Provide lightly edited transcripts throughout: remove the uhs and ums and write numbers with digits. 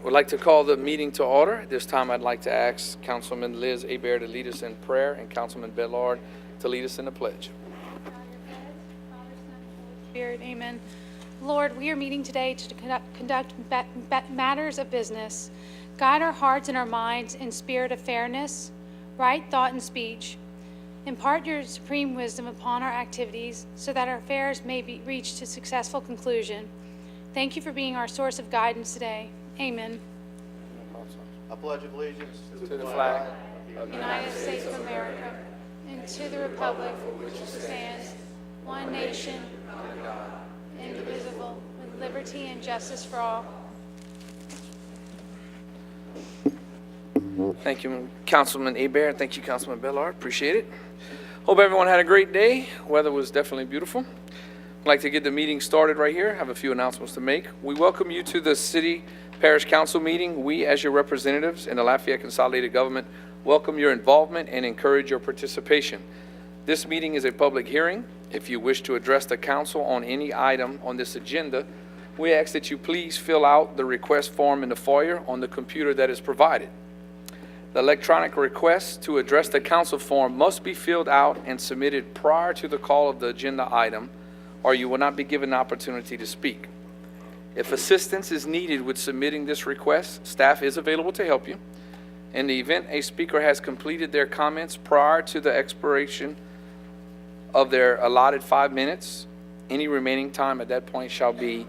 Would like to call the meeting to order. This time I'd like to ask Councilman Liz Hebert to lead us in prayer and Councilman Bellard to lead us in the pledge. Spirit, amen. Lord, we are meeting today to conduct matters of business. Guide our hearts and our minds in spirit of fairness, right thought and speech. Impart your supreme wisdom upon our activities so that our affairs may be reached to successful conclusion. Thank you for being our source of guidance today. Amen. I pledge allegiance To the flag of the United States of America and to the republic for which it stands, one nation, under God, indivisible, with liberty and justice for all. Thank you, Councilman Hebert. Thank you, Councilman Bellard. Appreciate it. Hope everyone had a great day. Weather was definitely beautiful. I'd like to get the meeting started right here. I have a few announcements to make. We welcome you to the City Parish Council meeting. We, as your representatives in the Lafayette Consolidated Government, welcome your involvement and encourage your participation. This meeting is a public hearing. If you wish to address the council on any item on this agenda, we ask that you please fill out the request form in the foyer on the computer that is provided. The electronic request to address the council form must be filled out and submitted prior to the call of the agenda item, or you will not be given an opportunity to speak. If assistance is needed with submitting this request, staff is available to help you. In the event a speaker has completed their comments prior to the expiration of their allotted 5 minutes, any remaining time at that point shall be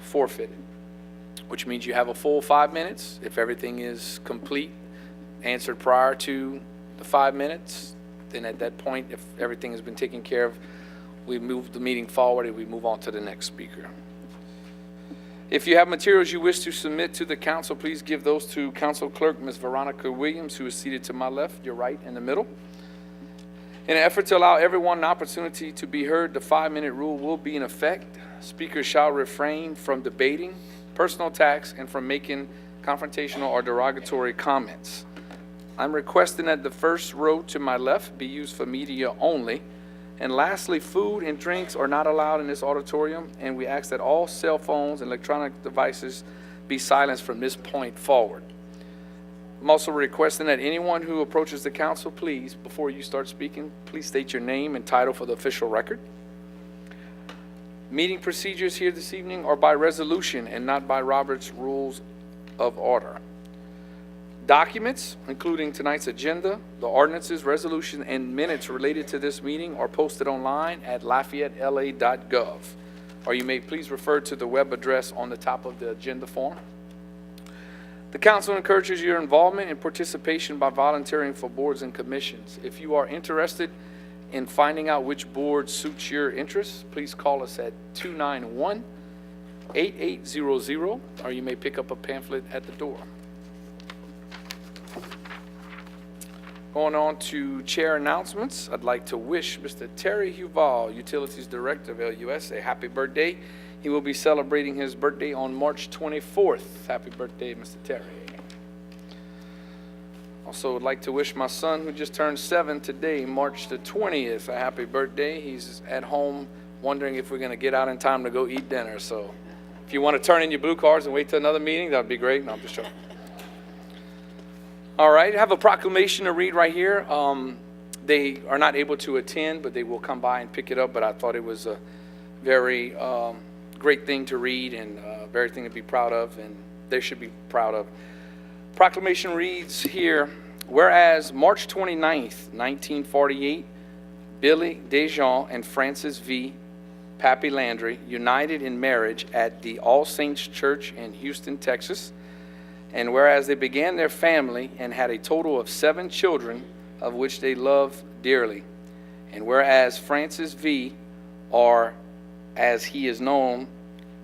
forfeited, which means you have a full 5 minutes. If everything is complete, answered prior to the 5 minutes, then at that point, if everything has been taken care of, we move the meeting forward and we move on to the next speaker. If you have materials you wish to submit to the council, please give those to Council Clerk Ms. Veronica Williams, who is seated to my left, your right, in the middle. In an effort to allow everyone an opportunity to be heard, the 5-minute rule will be in effect. Speakers shall refrain from debating, personal attacks, and from making confrontational or derogatory comments. I'm requesting that the first row to my left be used for media only. And lastly, food and drinks are not allowed in this auditorium, and we ask that all cell phones and electronic devices be silenced from this point forward. I'm also requesting that anyone who approaches the council, please, before you start speaking, please state your name and title for the official record. Meeting procedures here this evening are by resolution and not by Robert's Rules of Order. Documents, including tonight's agenda, the ordinances, resolution, and minutes related to this meeting are posted online at LafayetteLA.gov, or you may please refer to the web address on the top of the agenda form. The council encourages your involvement and participation by volunteering for boards and commissions. If you are interested in finding out which board suits your interests, please call us at 291-8800, or you may pick up a pamphlet at the door. Going on to chair announcements, I'd like to wish Mr. Terry Huval, Utilities Director of LUS, a happy birthday. He will be celebrating his birthday on March 24th. Happy birthday, Mr. Terry. Also would like to wish my son, who just turned 7 today, March the 20th, a happy birthday. He's at home wondering if we're going to get out in time to go eat dinner. So if you want to turn in your blue cards and wait till another meeting, that would be great. No, I'm just joking. All right, I have a proclamation to read right here. They are not able to attend, but they will come by and pick it up. But I thought it was a very great thing to read and very thing to be proud of, and they should be proud of. Proclamation reads here, whereas March 29th, 1948, Billy Dejean and Frances V. Pappy Landry united in marriage at the All Saints Church in Houston, Texas. And whereas they began their family and had a total of 7 children, of which they loved dearly. And whereas Francis V., or as he is known,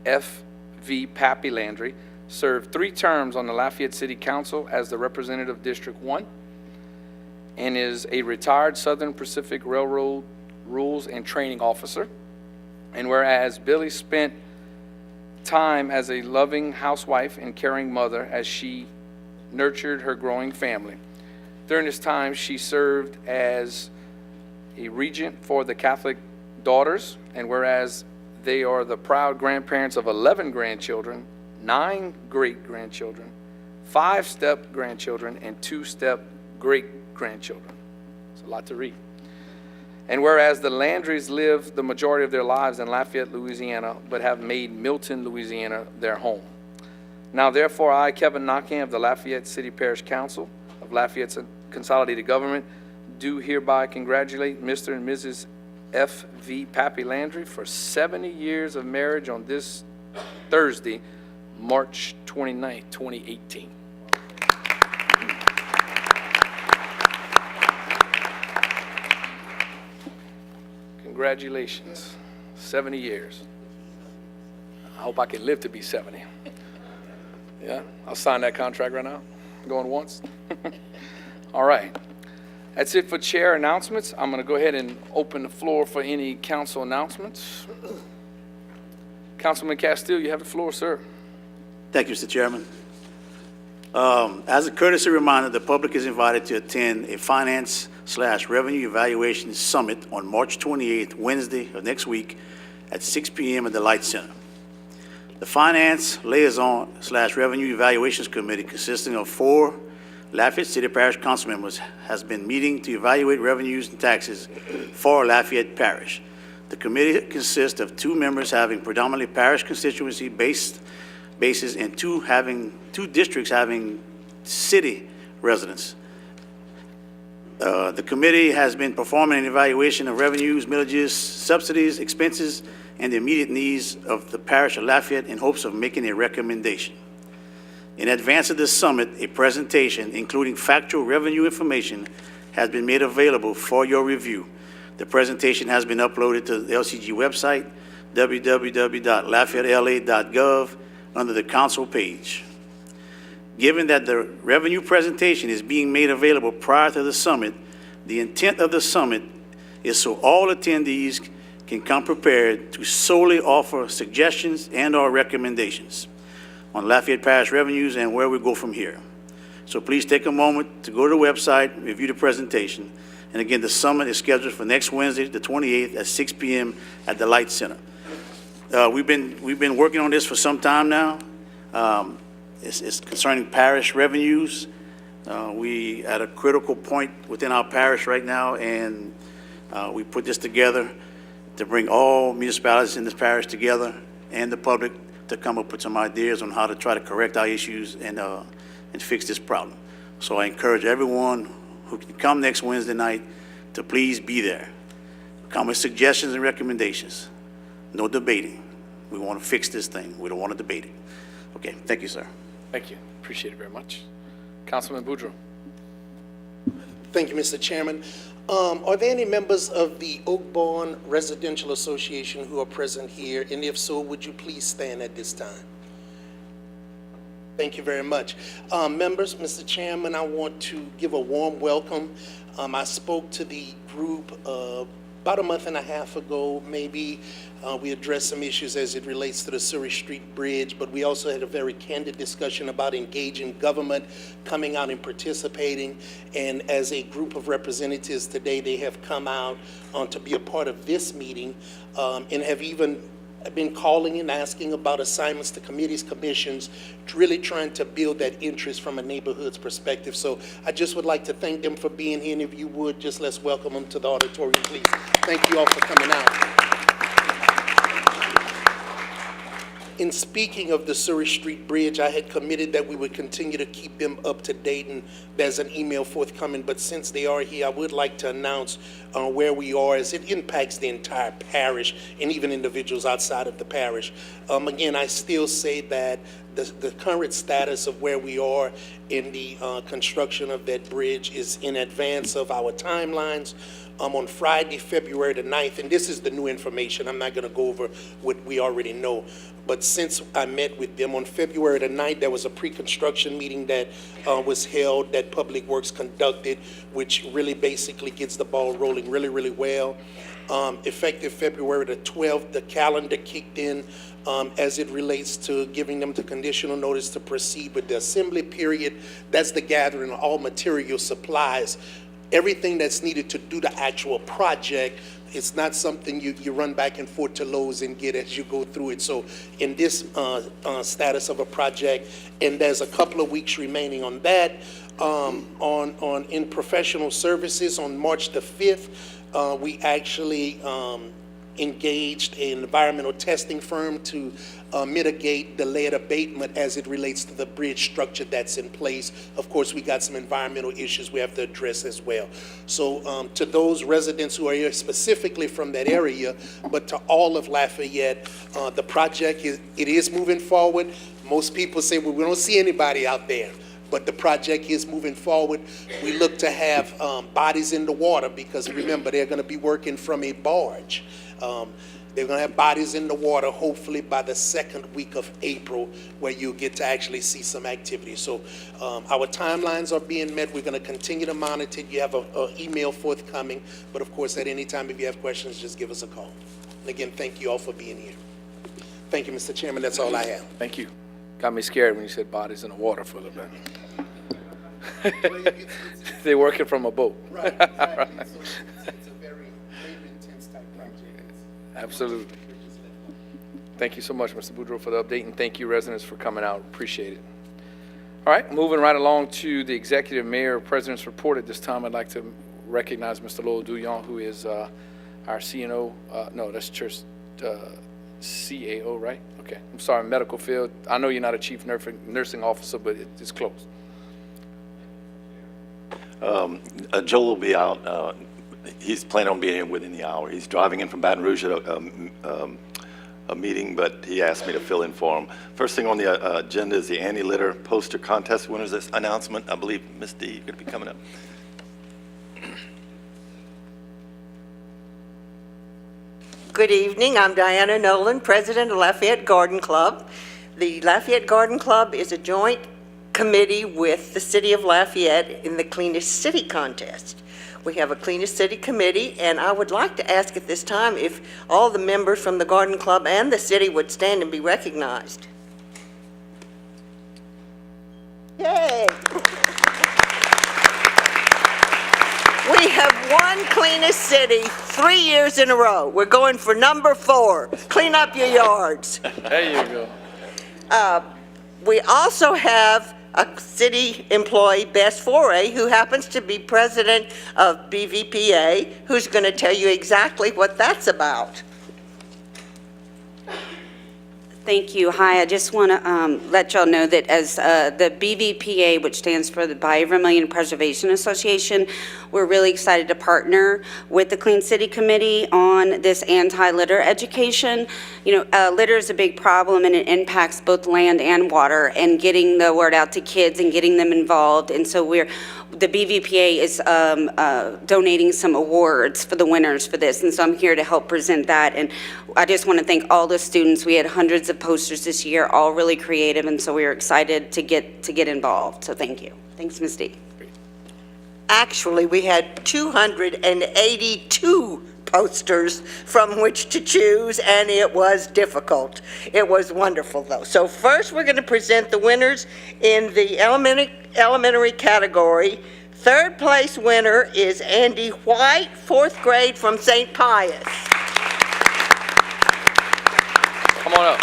F.V. Pappy Landry, served 3 terms on the Lafayette City Council as the representative of District 1 and is a retired Southern Pacific Railroad rules and training officer. And whereas Billy spent time as a loving housewife and caring mother as she nurtured her growing family. During this time, she served as a regent for the Catholic daughters, and whereas they are the proud grandparents of 11 grandchildren, 9 great-grandchildren, 5 step-grandchildren, and 2 step-great-grandchildren. It's a lot to read. And whereas the Landrys live the majority of their lives in Lafayette, Louisiana, but have made Milton, Louisiana their home. Now therefore, I, Kevin Knockham of the Lafayette City Parish Council of Lafayette's Consolidated Government, do hereby congratulate Mr. and Mrs. F.V. Pappy Landry for 70 years of marriage on this Thursday, March 29th, 2018. Congratulations, 70 years. I hope I can live to be 70. Yeah, I'll sign that contract right now. Going once. All right. That's it for chair announcements. I'm going to go ahead and open the floor for any council announcements. Councilman Castile, you have the floor, sir. Thank you, Mr. Chairman. As a courtesy reminder, the public is invited to attend a finance/revenue evaluation summit on March 28th, Wednesday of next week at 6 p.m. at the Light Center. The Finance Liaison/Revenue Evaluations Committee, consisting of 4 Lafayette City Parish Council members, has been meeting to evaluate revenues and taxes for Lafayette Parish. The committee consists of 2 members having predominantly parish constituency bases and 2 districts having city residents. The committee has been performing an evaluation of revenues, millages, subsidies, expenses, and the immediate needs of the parish of Lafayette in hopes of making a recommendation. In advance of this summit, a presentation including factual revenue information has been made available for your review. The presentation has been uploaded to the LCG website, www.lafayettela.gov, under the council page. Given that the revenue presentation is being made available prior to the summit, the intent of the summit is so all attendees can come prepared to solely offer suggestions and/or recommendations on Lafayette Parish revenues and where we go from here. So please take a moment to go to the website, review the presentation. And again, the summit is scheduled for next Wednesday, the 28th at 6 p.m. at the Light Center. We've been working on this for some time now. It's concerning parish revenues. We at a critical point within our parish right now, and we put this together to bring all municipalities in this parish together and the public to come up with some ideas on how to try to correct our issues and fix this problem. So I encourage everyone who can come next Wednesday night to please be there. Come with suggestions and recommendations. No debating. We want to fix this thing. We don't want to debate it. Okay, thank you, sir. Thank you. Appreciate it very much. Councilman Boudreaux. Thank you, Mr. Chairman. Are there any members of the Oakbourne Residential Association who are present here? And if so, would you please stand at this time? Thank you very much. Members, Mr. Chairman, I want to give a warm welcome. I spoke to the group about a month and a half ago, maybe. We addressed some issues as it relates to the Surrey Street Bridge, but we also had a very candid discussion about engaging government, coming out and participating. And as a group of representatives today, they have come out to be a part of this meeting and have even been calling and asking about assignments to committees, commissions, really trying to build that interest from a neighborhood's perspective. So I just would like to thank them for being here, and if you would, just let's welcome them to the auditorium, please. Thank you all for coming out. In speaking of the Surrey Street Bridge, I had committed that we would continue to keep them up to date, and there's an email forthcoming, but since they are here, I would like to announce where we are as it impacts the entire parish and even individuals outside of the parish. Again, I still say that the current status of where we are in the construction of that bridge is in advance of our timelines. On Friday, February the 9th, and this is the new information, I'm not going to go over what we already know, but since I met with them on February the 9th, there was a pre-construction meeting that was held that Public Works conducted, which really basically gets the ball rolling really, really well. Effective February the 12th, the calendar kicked in as it relates to giving them the conditional notice to proceed with the assembly period. That's the gathering of all material supplies. Everything that's needed to do the actual project It's not something you run back and forth to Lowe's and get as you go through it. So in this status of a project, and there's a couple of weeks remaining on that, in professional services on March the 5th, we actually engaged an environmental testing firm to mitigate the lead abatement as it relates to the bridge structure that's in place. Of course, we got some environmental issues we have to address as well. So to those residents who are here specifically from that area, but to all of Lafayette, the project is moving forward. Most people say, well, we don't see anybody out there, but the project is moving forward. We look to have bodies in the water because remember, they're going to be working from a barge. They're going to have bodies in the water hopefully by the second week of April, where you'll get to actually see some activity. So our timelines are being met. We're going to continue to monitor it. You have an email forthcoming, but of course at any time if you have questions, just give us a call. And again, thank you all for being here. Thank you, Mr. Chairman. That's all I have. Thank you. Got me scared when you said bodies in the water for a little bit. They're working from a boat. Right, exactly. So it's a very labor-intense type project. Absolutely. Thank you so much, Mr. Boudreaux, for the update, and thank you, residents, for coming out. Appreciate it. All right, moving right along to the Executive Mayor President's Report. At this time, I'd like to recognize Mr. Lowell Douillon, who is our CNO, no, that's church CAO, right? Okay, I'm sorry, medical field. I know you're not a chief nursing officer, but it's close. Joel will be out. He's planning on being here within the hour. He's driving in from Baton Rouge at a meeting, but he asked me to fill in for him. First thing on the agenda is the Andy Litter poster contest winners announcement. I believe Ms. D, you're going to be coming up. Good evening. I'm Diana Nolan, President of Lafayette Garden Club. The Lafayette Garden Club is a joint committee with the City of Lafayette in the Cleanest City contest. We have a Cleanest City committee, and I would like to ask at this time if all the members from the Garden Club and the city would stand and be recognized. Yay! We have won Cleanest City 3 years in a row. We're going for number 4. Clean up your yards. There you go. We also have a city employee, Bess Foray, who happens to be president of BVPA, who's going to tell you exactly what that's about. Thank you. Hi, I just want to let y'all know that as the BVPA, which stands for the Bayou Vermilion Preservation Association, we're really excited to partner with the Clean City Committee on this anti-litter education. You know, litter is a big problem and it impacts both land and water, and getting the word out to kids and getting them involved. And so the BVPA is donating some awards for the winners for this, and so I'm here to help present that. And I just want to thank all the students. We had hundreds of posters this year, all really creative, and so we are excited to get involved. So thank you. Thanks, Ms. D. Actually, we had 282 posters from which to choose, and it was difficult. It was wonderful, though. So first, we're going to present the winners in the elementary category. Third place winner is Andy White, 4th grade from St. Pius. Come on up.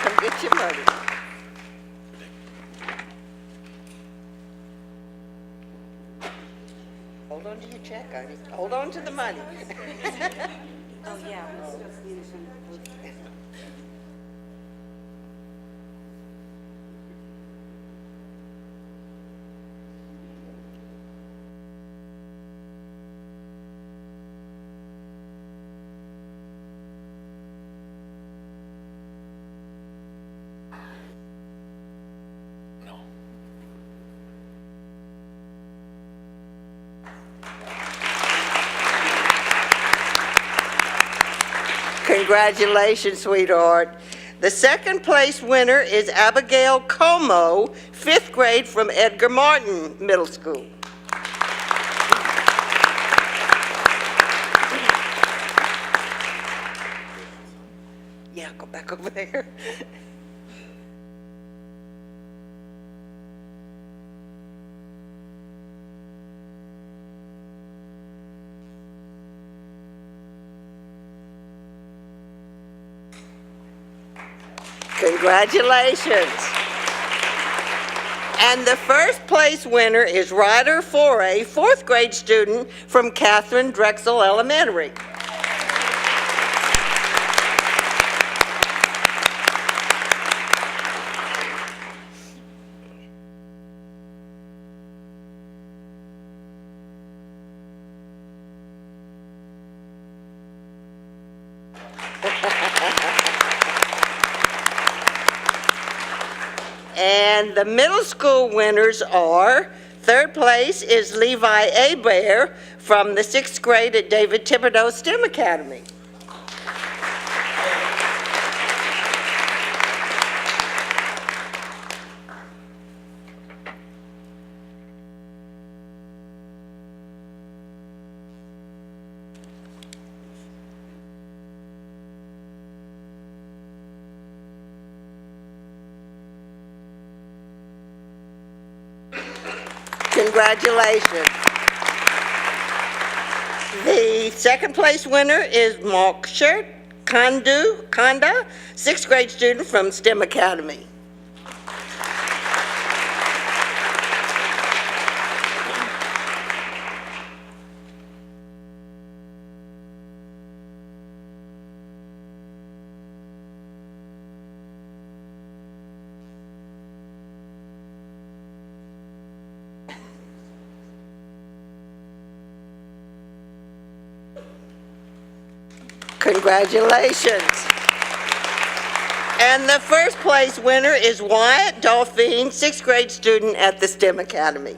Come get your money. Hold on to your check, honey. Hold on to the money. Oh, yeah. Congratulations, sweetheart. The second place winner is Abigail Como, 5th grade from Edgar Martin Middle School. Yeah, go back over there. Congratulations. And the first place winner is Ryder Foray, fourth grade student from Catherine Drexel Elementary. And the middle school winners are, third place is Levi Abair from the 6th grade at David Thibodeau STEM Academy. Congratulations. The second place winner is Moksher Kanda, 6th grade student from STEM Academy. Congratulations. And the first place winner is Wyatt Dolphine, 6th grade student at the STEM Academy.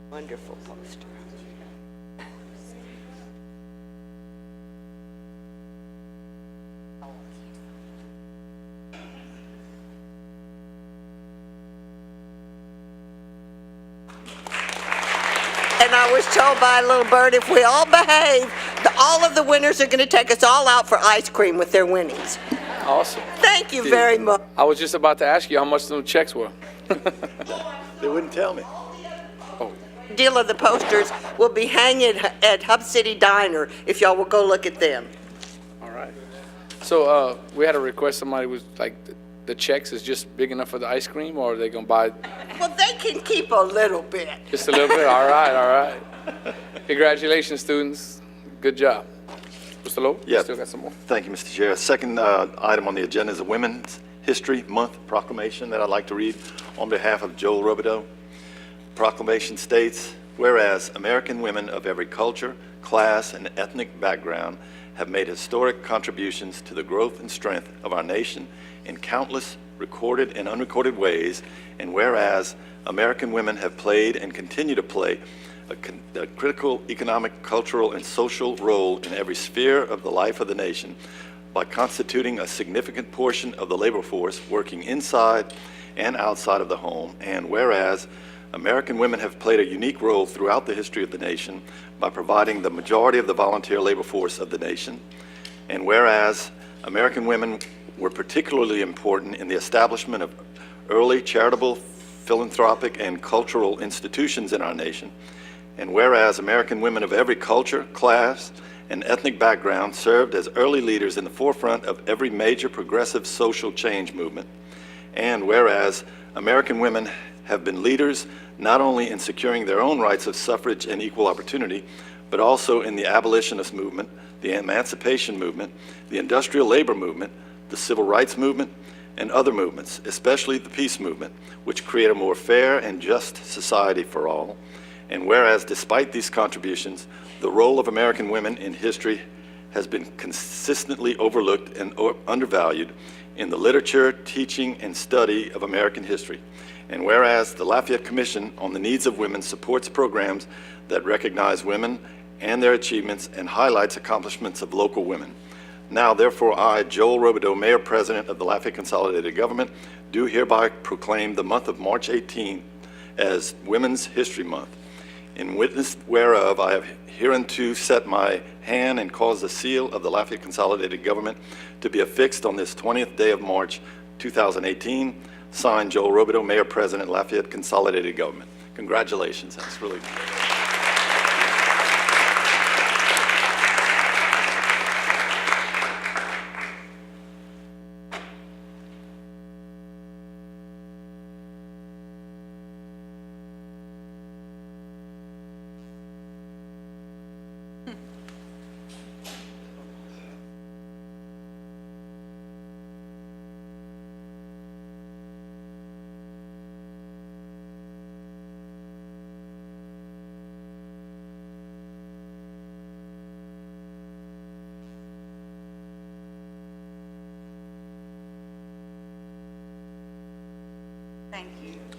Wonderful poster. And I was told by a little bird, if we all behave, all of the winners are going to take us all out for ice cream with their winnings. Awesome. Thank you very much. I was just about to ask you how much those checks were. They wouldn't tell me. Deal of the posters will be hanging at Hub City Diner if y'all will go look at them. All right. So we had a request, somebody was like, the checks is just big enough for the ice cream, or are they going to buy Well, they can keep a little bit. just a little bit? All right, all right. Congratulations, students. Good job. Mr. Lowe, you Yeah. still got some more? Thank you, Mr. Chair. Second item on the agenda is a Women's History Month proclamation that I'd like to read on behalf of Joel Robideau. Proclamation states, whereas American women of every culture, class, and ethnic background have made historic contributions to the growth and strength of our nation in countless recorded and unrecorded ways, and whereas American women have played and continue to play a critical economic, cultural, and social role in every sphere of the life of the nation by constituting a significant portion of the labor force working inside and outside of the home, and whereas American women have played a unique role throughout the history of the nation by providing the majority of the volunteer labor force of the nation, and whereas American women were particularly important in the establishment of early charitable, philanthropic, and cultural institutions in our nation, and whereas American women of every culture, class, and ethnic background served as early leaders in the forefront of every major progressive social change movement, and whereas American women have been leaders not only in securing their own rights of suffrage and equal opportunity, but also in the abolitionist movement, the emancipation movement, the industrial labor movement, the civil rights movement, and other movements, especially the peace movement, which create a more fair and just society for all. And whereas, despite these contributions, the role of American women in history has been consistently overlooked and undervalued in the literature, teaching, and study of American history. And whereas the Lafayette Commission on the Needs of Women supports programs that recognize women and their achievements and highlights accomplishments of local women. Now, therefore, I, Joel Robideau, Mayor President of the Lafayette Consolidated Government, do hereby proclaim the month of March 18 as Women's History Month. In witness whereof, I have hereunto set my hand and caused the seal of the Lafayette Consolidated Government to be affixed on this 20th day of March, 2018. Signed, Joel Robideau, Mayor President, Lafayette Consolidated Government. Congratulations. That's really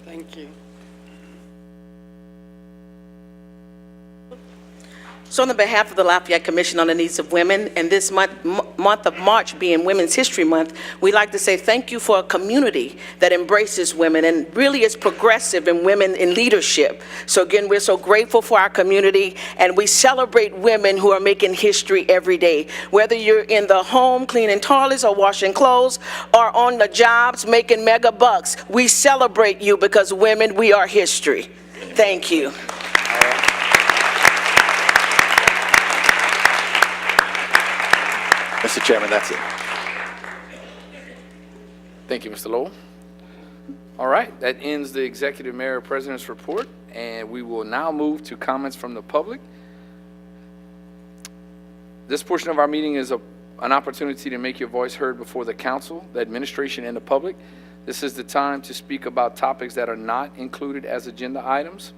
Thank you. So on behalf of the Lafayette Commission on the Needs of Women, and this month of March being Women's History Month, we'd like to say thank you for a community that embraces women and really is progressive in women in leadership. So again, we're so grateful for our community, and we celebrate women who are making history every day. Whether you're in the home cleaning toilets or washing clothes or on the jobs making mega bucks, we celebrate you because women, we are history. Thank you. Mr. Chairman, that's it. Thank you, Mr. Lowell. All right, that ends the Executive Mayor President's report, and we will now move to comments from the public. This portion of our meeting is an opportunity to make your voice heard before the council, the administration, and the public. This is the time to speak about topics that are not included as agenda items.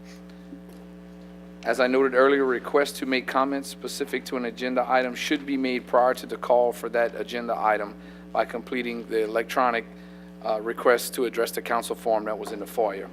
As I noted earlier, requests to make comments specific to an agenda item should be made prior to the call for that agenda item by completing the electronic request to address the council form that was in the foyer.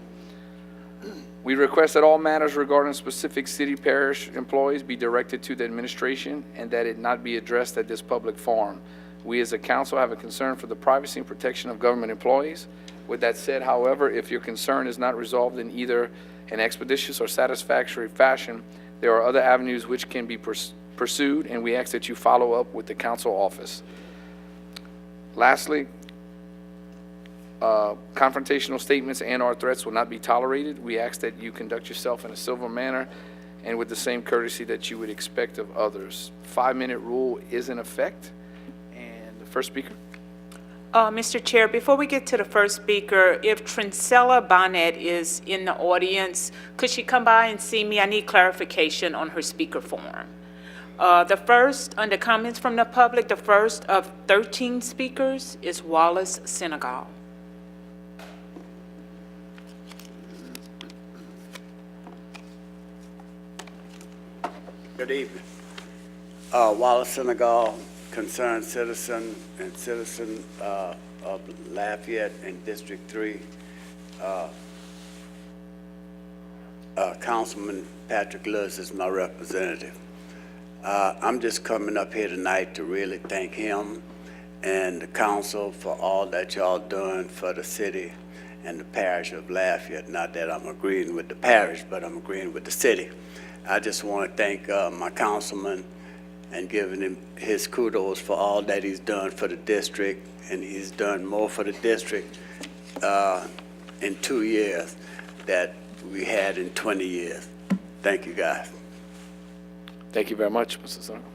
We request that all matters regarding specific city parish employees be directed to the administration and that it not be addressed at this public forum. We as a council have a concern for the privacy and protection of government employees. With that said, however, if your concern is not resolved in either an expeditious or satisfactory fashion, there are other avenues which can be pursued, and we ask that you follow up with the council office. Lastly, confrontational statements and/or threats will not be tolerated. We ask that you conduct yourself in a civil manner and with the same courtesy that you would expect of others. 5-minute rule is in effect. And the first speaker. Mr. Chair, before we get to the first speaker, if Trincella Bonnet is in the audience, could she come by and see me? I need clarification on her speaker form. The first, under comments from the public, the first of 13 speakers is Wallace Senegal. Good evening. Wallace Senegal, concerned citizen and citizen of Lafayette in District 3. Councilman Patrick Lewis is my representative. I'm just coming up here tonight to really thank him and the council for all that y'all doing for the city and the parish of Lafayette. Not that I'm agreeing with the parish, but I'm agreeing with the city. I just want to thank my councilman and giving him his kudos for all that he's done for the district, and he's done more for the district in 2 years that we had in 20 years. Thank you, guys. Thank you very much, Mr. Senegal.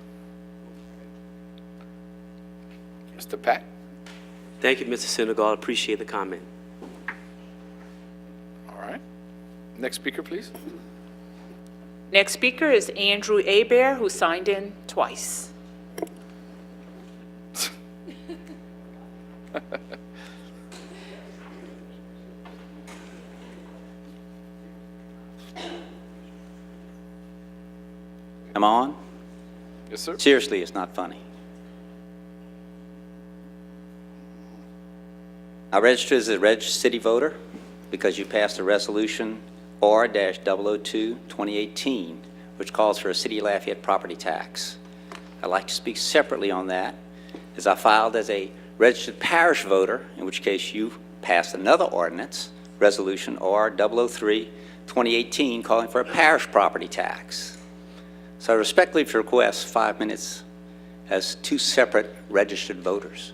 Mr. Pat. Thank you, Mr. Senegal. I appreciate the comment. All right. Next speaker, please. Next speaker is Andrew Hebert, who signed in twice. Am I on? Yes, sir. Seriously, it's not funny. I registered as a registered city voter because you passed a resolution R-002-2018, which calls for a City of Lafayette property tax. I'd like to speak separately on that, as I filed as a registered parish voter, in which case you passed another ordinance, Resolution R-003-2019, 2018, calling for a parish property tax. So I respectfully request 5 minutes as two separate registered voters.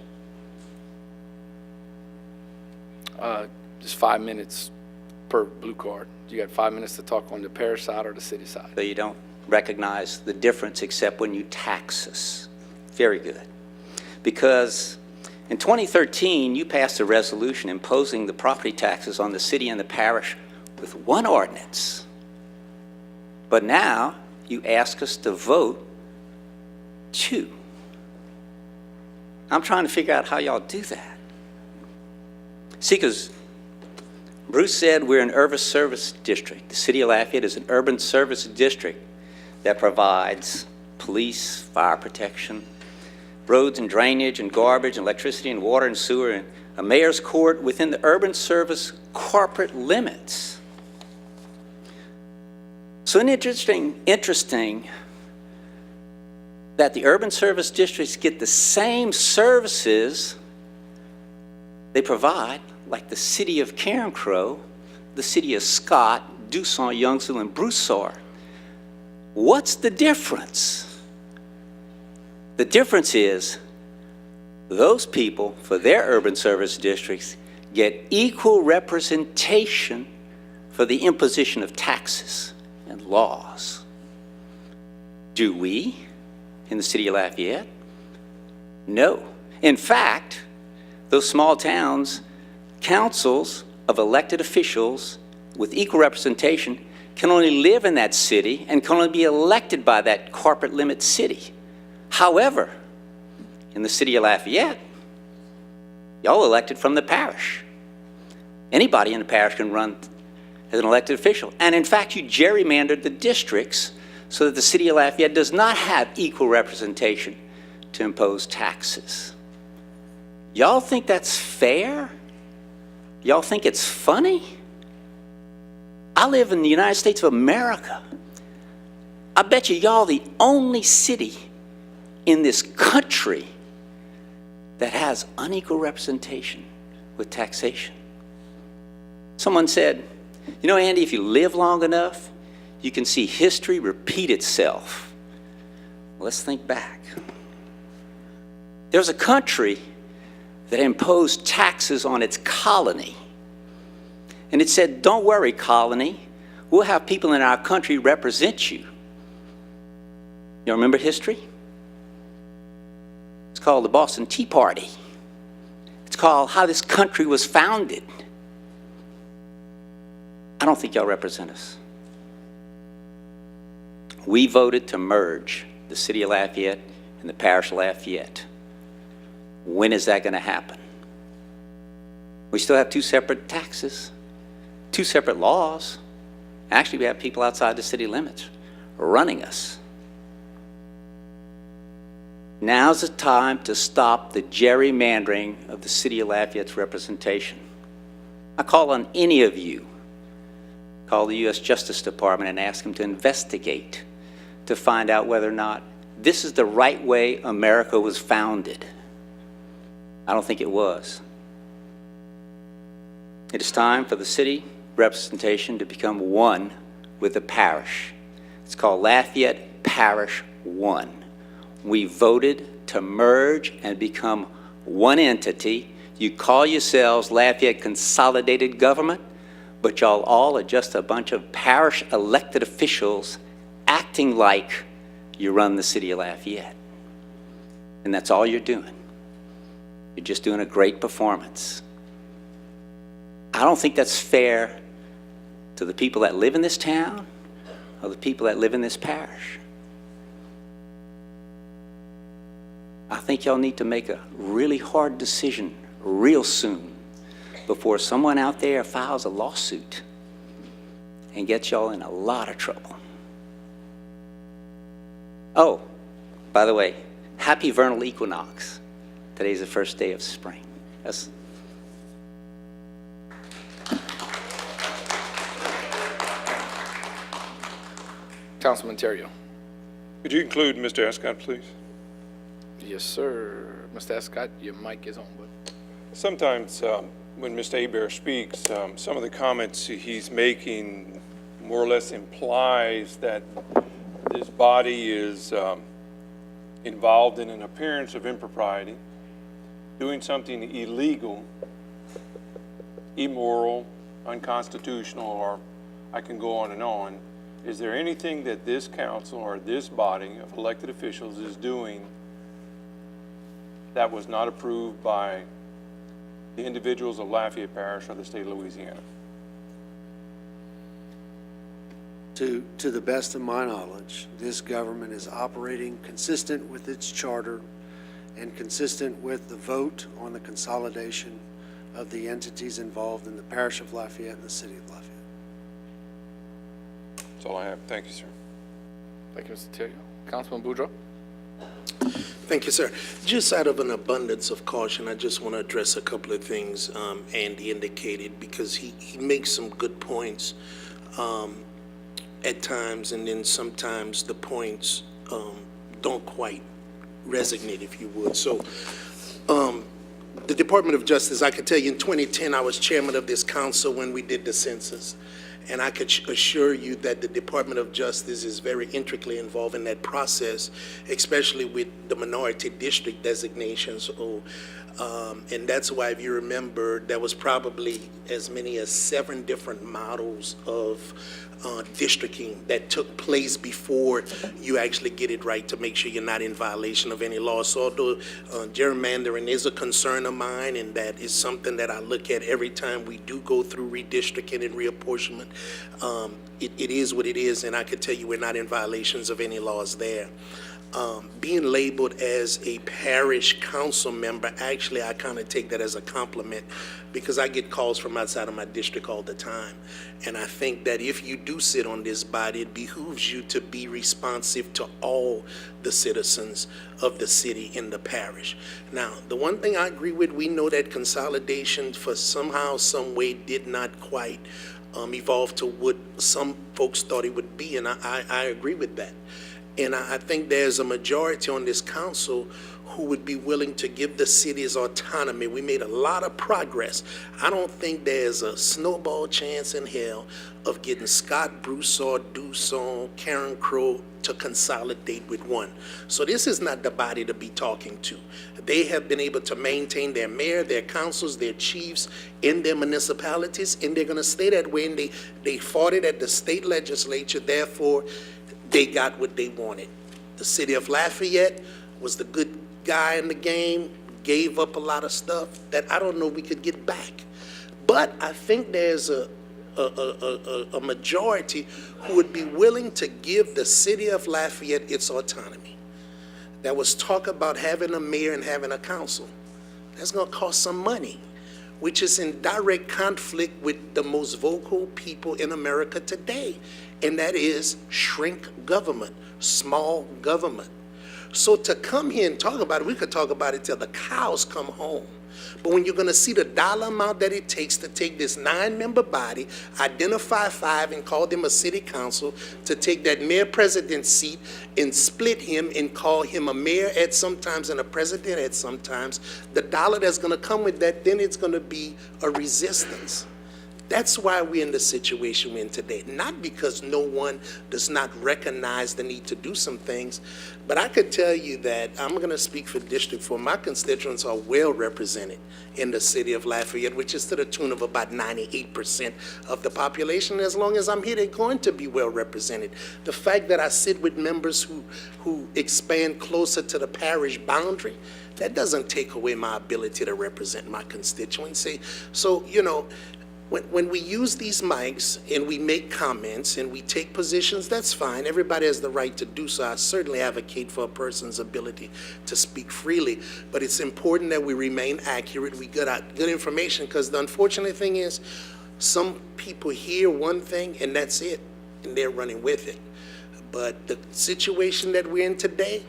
Just 5 minutes per blue card. You got 5 minutes to talk on the parish side or the city side. So you don't recognize the difference except when you tax us. Very good. Because in 2013, you passed a resolution imposing the property taxes on the city and the parish with one ordinance. But now you ask us to vote two. I'm trying to figure out how y'all do that. See, because Bruce said we're an urban service district. The city of Lafayette is an urban service district that provides police, fire protection, roads and drainage and garbage and electricity and water and sewer, and a mayor's court within the urban service corporate limits. So interesting that the urban service districts get the same services they provide, like the city of Carencro, the city of Scott, Dusson, Youngsville, and Broussard. What's the difference? The difference is those people, for their urban service districts, get equal representation for the imposition of taxes and laws. Do we in the city of Lafayette? No. In fact, those small towns, councils of elected officials with equal representation can only live in that city and can only be elected by that corporate limit city. However, in the city of Lafayette, y'all elected from the parish. Anybody in the parish can run as an elected official. And in fact, you gerrymandered the districts so that the city of Lafayette does not have equal representation to impose taxes. Y'all think that's fair? Y'all think it's funny? I live in the United States of America. I bet you y'all the only city in this country that has unequal representation with taxation. Someone said, you know, Andy, if you live long enough, you can see history repeat itself. Let's think back. There was a country that imposed taxes on its colony. And it said, don't worry, colony, we'll have people in our country represent you. You remember history? It's called the Boston Tea Party. It's called how this country was founded. I don't think y'all represent us. We voted to merge the city of Lafayette and the parish of Lafayette. When is that going to happen? We still have two separate taxes, two separate laws. Actually, we have people outside the city limits running us. Now's the time to stop the gerrymandering of the city of Lafayette's representation. I call on any of you, call the U.S. Justice Department and ask them to investigate to find out whether or not this is the right way America was founded. I don't think it was. It is time for the city representation to become one with the parish. It's called Lafayette Parish 1. We voted to merge and become one entity. You call yourselves Lafayette Consolidated Government, but y'all all are just a bunch of parish elected officials acting like you run the city of Lafayette. And that's all you're doing. You're just doing a great performance. I don't think that's fair to the people that live in this town or the people that live in this parish. I think y'all need to make a really hard decision real soon before someone out there files a lawsuit and gets y'all in a lot of trouble. Oh, by the way, happy vernal equinox. Today's the first day of spring. That's Councilman Terrio. Could you include Mr. Escott, please? Yes, sir. Mr. Escott, your mic is on. But Sometimes when Mr. Hebert speaks, some of the comments he's making more or less implies that this body is involved in an appearance of impropriety, doing something illegal, immoral, unconstitutional, or I can go on and on. Is there anything that this council or this body of elected officials is doing that was not approved by the individuals of Lafayette Parish or the state of Louisiana? To the best of my knowledge, this government is operating consistent with its charter and consistent with the vote on the consolidation of the entities involved in the parish of Lafayette and the city of Lafayette. That's all I have. Thank you, sir. Thank you, Mr. Tillion. Councilman Boudreaux? Thank you, sir. Just out of an abundance of caution, I just want to address a couple of things Andy indicated, because he makes some good points at times, and then sometimes the points don't quite resonate, if you would. So the Department of Justice, I can tell you in 2010, I was chairman of this council when we did the census. And I could assure you that the Department of Justice is very intricately involved in that process, especially with the minority district designations. And that's why, if you remember, there was probably as many as 7 different models of districting that took place before you actually get it right to make sure you're not in violation of any law. So although gerrymandering is a concern of mine, and that is something that I look at every time we do go through redistricting and reapportionment, it is what it is, and I could tell you we're not in violations of any laws there. Being labeled as a parish council member, actually, I kind of take that as a compliment, because I get calls from outside of my district all the time. And I think that if you do sit on this body, it behooves you to be responsive to all the citizens of the city in the parish. Now, the one thing I agree with, we know that consolidation for somehow, some way did not quite evolve to what some folks thought it would be, and I agree with that. And I think there's a majority on this council who would be willing to give the cities autonomy. We made a lot of progress. I don't think there's a snowball chance in hell of getting Scott, Broussard, Dusson, Karen Crow to consolidate with one. So this is not the body to be talking to. They have been able to maintain their mayor, their councils, their chiefs in their municipalities, and they're going to stay that way. And they fought it at the state legislature, therefore they got what they wanted. The city of Lafayette was the good guy in the game, gave up a lot of stuff that I don't know we could get back. But I think there's a majority who would be willing to give the city of Lafayette its autonomy. There was talk about having a mayor and having a council. That's going to cost some money, which is in direct conflict with the most vocal people in America today, and that is shrink government, small government. So to come here and talk about it, we could talk about it till the cows come home. But when you're going to see the dollar amount that it takes to take this 9-member body, identify 5 and call them a city council, to take that mayor-president seat and split him and call him a mayor at sometimes and a president at sometimes, the dollar that's going to come with that, then it's going to be a resistance. That's why we're in the situation we're in today. Not because no one does not recognize the need to do some things, but I could tell you that I'm going to speak for District 4. My constituents are well represented in the city of Lafayette, which is to the tune of about 98% of the population. As long as I'm here, they're going to be well represented. The fact that I sit with members who expand closer to the parish boundary, that doesn't take away my ability to represent my constituency. So, you know, when we use these mics and we make comments and we take positions, that's fine. Everybody has the right to do so. I certainly advocate for a person's ability to speak freely, but it's important that we remain accurate. We get out good information, because the unfortunate thing is some people hear one thing and that's it, and they're running with it. But the situation that we're in today,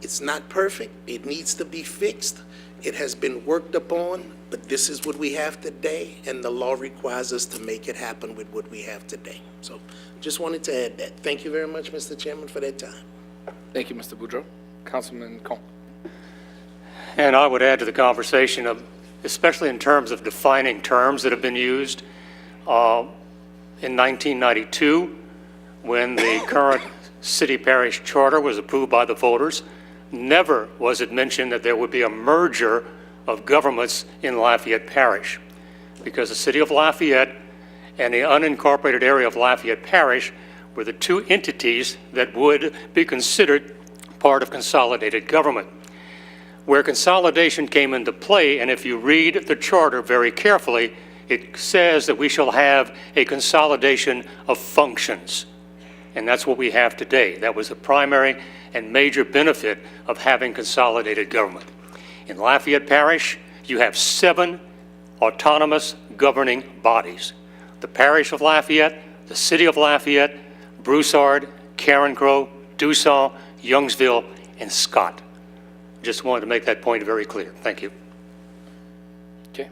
it's not perfect. It needs to be fixed. It has been worked upon, but this is what we have today, and the law requires us to make it happen with what we have today. So just wanted to add that. Thank you very much, Mr. Chairman, for that time. Thank you, Mr. Boudreaux. Councilman Cone. And I would add to the conversation, especially in terms of defining terms that have been used. in 1992, when the current city-parish charter was approved by the voters, never was it mentioned that there would be a merger of governments in Lafayette Parish, because the city of Lafayette and the unincorporated area of Lafayette Parish were the two entities that would be considered part of consolidated government. Where consolidation came into play, and if you read the charter very carefully, it says that we shall have a consolidation of functions. And that's what we have today. That was the primary and major benefit of having consolidated government. In Lafayette Parish, you have 7 autonomous governing bodies: the Parish of Lafayette, the City of Lafayette, Broussard, Carencro, Dusson, Youngsville, and Scott. Just wanted to make that point very clear. Thank you. Okay.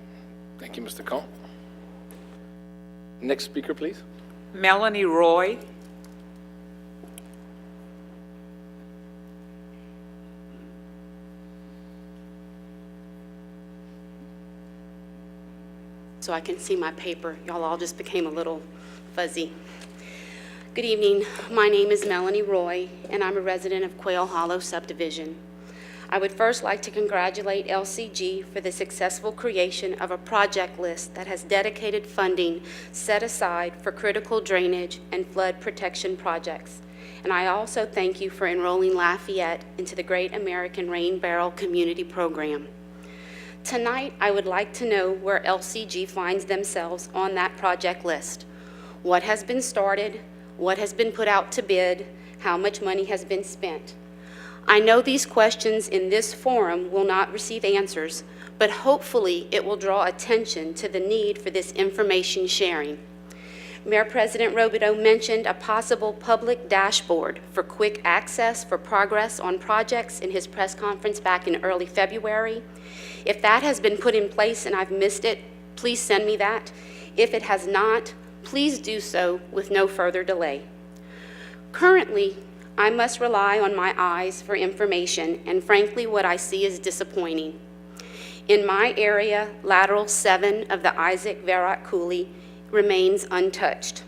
Thank you, Mr. Cohn. Next speaker, please. Melanie Roy. So I can see my paper. Y'all all just became a little fuzzy. Good evening. My name is Melanie Roy, and I'm a resident of Quail Hollow subdivision. I would first like to congratulate LCG for the successful creation of a project list that has dedicated funding set aside for critical drainage and flood protection projects. And I also thank you for enrolling Lafayette into the Great American Rain Barrel Community Program. Tonight, I would like to know where LCG finds themselves on that project list. What has been started, what has been put out to bid, how much money has been spent. I know these questions in this forum will not receive answers, but hopefully it will draw attention to the need for this information sharing. Mayor President Robideau mentioned a possible public dashboard for quick access for progress on projects in his press conference back in early February. If that has been put in place and I've missed it, please send me that. If it has not, please do so with no further delay. Currently, I must rely on my eyes for information, and frankly, what I see is disappointing. In my area, lateral 7 of the Isaac Verrat Coulee remains untouched.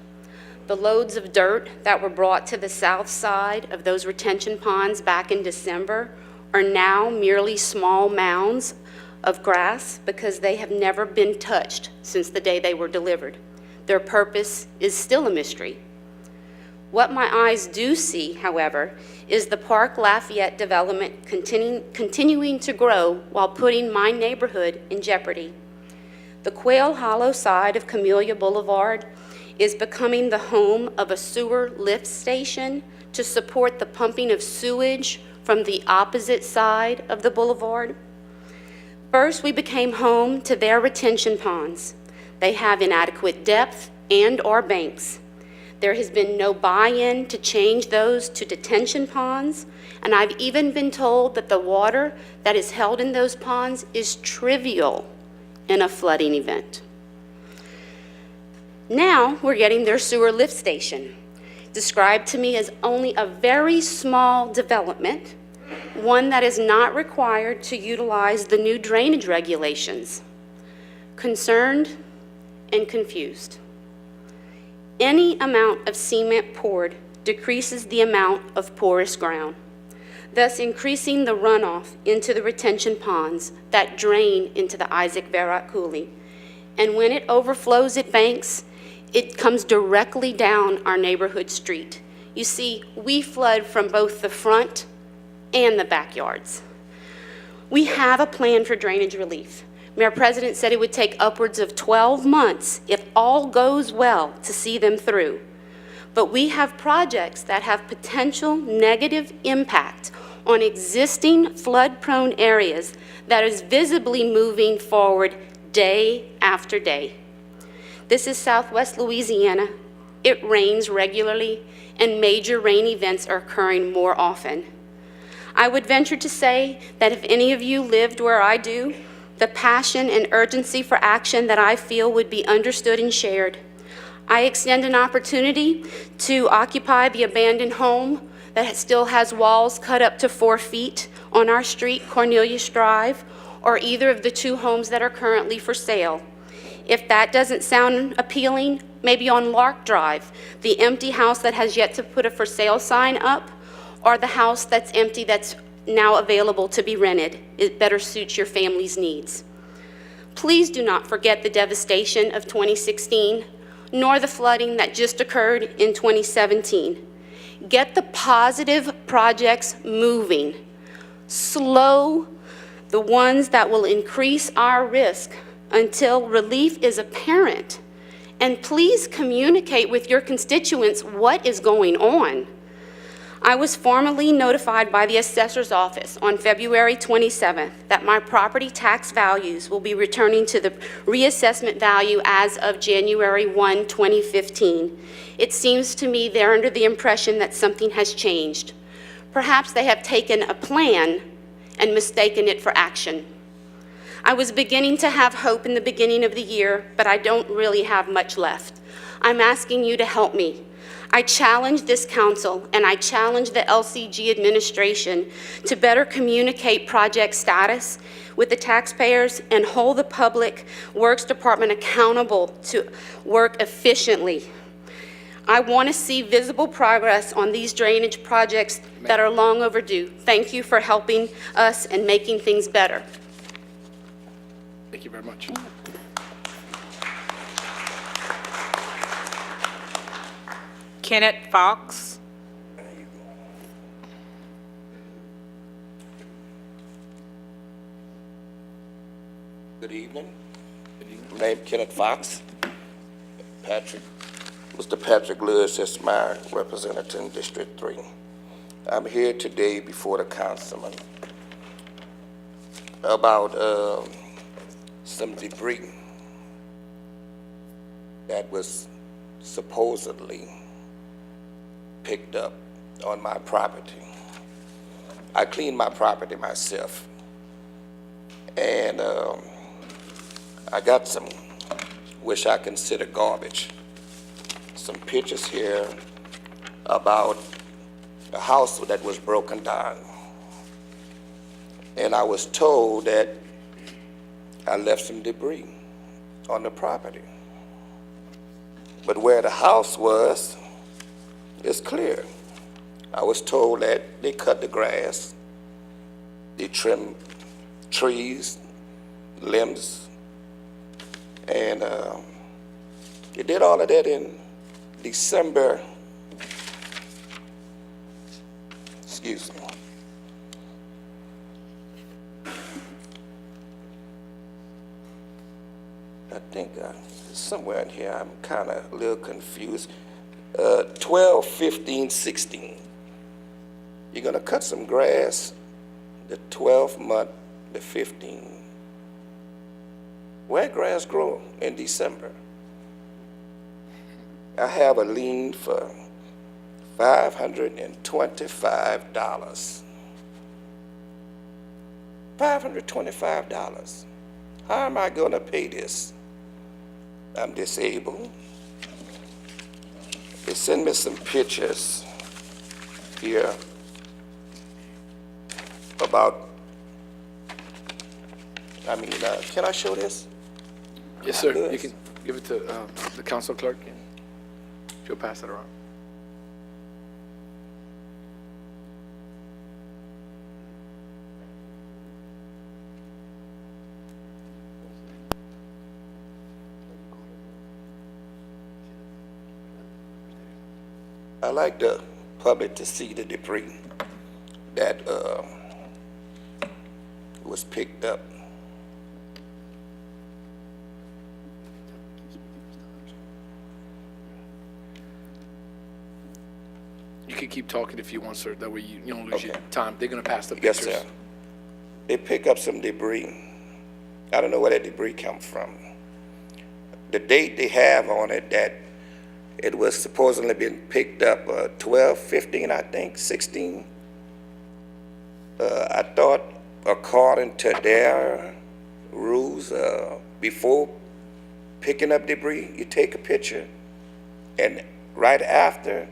The loads of dirt that were brought to the south side of those retention ponds back in December are now merely small mounds of grass because they have never been touched since the day they were delivered. Their purpose is still a mystery. What my eyes do see, however, is the Park Lafayette development continuing to grow while putting my neighborhood in jeopardy. The Quail Hollow side of Camellia Boulevard is becoming the home of a sewer lift station to support the pumping of sewage from the opposite side of the boulevard. First, we became home to their retention ponds. They have inadequate depth and/or banks. There has been no buy-in to change those to detention ponds, and I've even been told that the water that is held in those ponds is trivial in a flooding event. Now we're getting their sewer lift station, described to me as only a very small development, one that is not required to utilize the new drainage regulations. Concerned and confused. Any amount of cement poured decreases the amount of porous ground, thus increasing the runoff into the retention ponds that drain into the Isaac Verrat Coulee. And when it overflows at banks, it comes directly down our neighborhood street. You see, we flood from both the front and the backyards. We have a plan for drainage relief. Mayor President said it would take upwards of 12 months, if all goes well, to see them through. But we have projects that have potential negative impact on existing flood-prone areas that is visibly moving forward day after day. This is Southwest Louisiana. It rains regularly, and major rain events are occurring more often. I would venture to say that if any of you lived where I do, the passion and urgency for action that I feel would be understood and shared. I extend an opportunity to occupy the abandoned home that still has walls cut up to 4 feet on our street, Cornelius Drive, or either of the 2 homes that are currently for sale. If that doesn't sound appealing, maybe on Lark Drive, the empty house that has yet to put a for sale sign up, or the house that's empty that's now available to be rented. It better suits your family's needs. Please do not forget the devastation of 2016, nor the flooding that just occurred in 2017. Get the positive projects moving. Slow the ones that will increase our risk until relief is apparent. And please communicate with your constituents what is going on. I was formally notified by the assessor's office on February 27th that my property tax values will be returning to the reassessment value as of January 1, 2015. It seems to me they're under the impression that something has changed. Perhaps they have taken a plan and mistaken it for action. I was beginning to have hope in the beginning of the year, but I don't really have much left. I'm asking you to help me. I challenge this council and I challenge the LCG administration to better communicate project status with the taxpayers and hold the Public Works Department accountable to work efficiently. I want to see visible progress on these drainage projects that are long overdue. Thank you for helping us and making things better. Thank you very much. Kenneth Fox. Good evening. My name is Kenneth Fox. Mr. Patrick Lewis is my representative in District 3. I'm here today before the councilman about some debris that was supposedly picked up on my property. I cleaned my property myself, and I got some, which I consider garbage. Some pictures here about a house that was broken down. And I was told that I left some debris on the property. But where the house was, it's clear. I was told that they cut the grass, they trimmed trees, limbs, and they did all of that in December, excuse me. I think somewhere in here, I'm kind of a little confused. 12, 15, 16. You're gonna cut some grass, the 12th month, the 15th. Where grass grow in December? I have a lien for $525. $525. How am I gonna pay this? I'm disabled. They send me some pictures here about, can I show this? Yes, sir. You can give it to the council clerk, and she'll pass it around. I like the public to see the debris that was picked up. You can keep talking if you want, sir. That way you don't lose your time. They're going to pass the Yes, pictures. sir. They pick up some debris. I don't know where that debris comes from. The date they have on it that it was supposedly been picked up 12, 15, I think, 16. I thought according to their rules, before picking up debris, you take a picture, and right after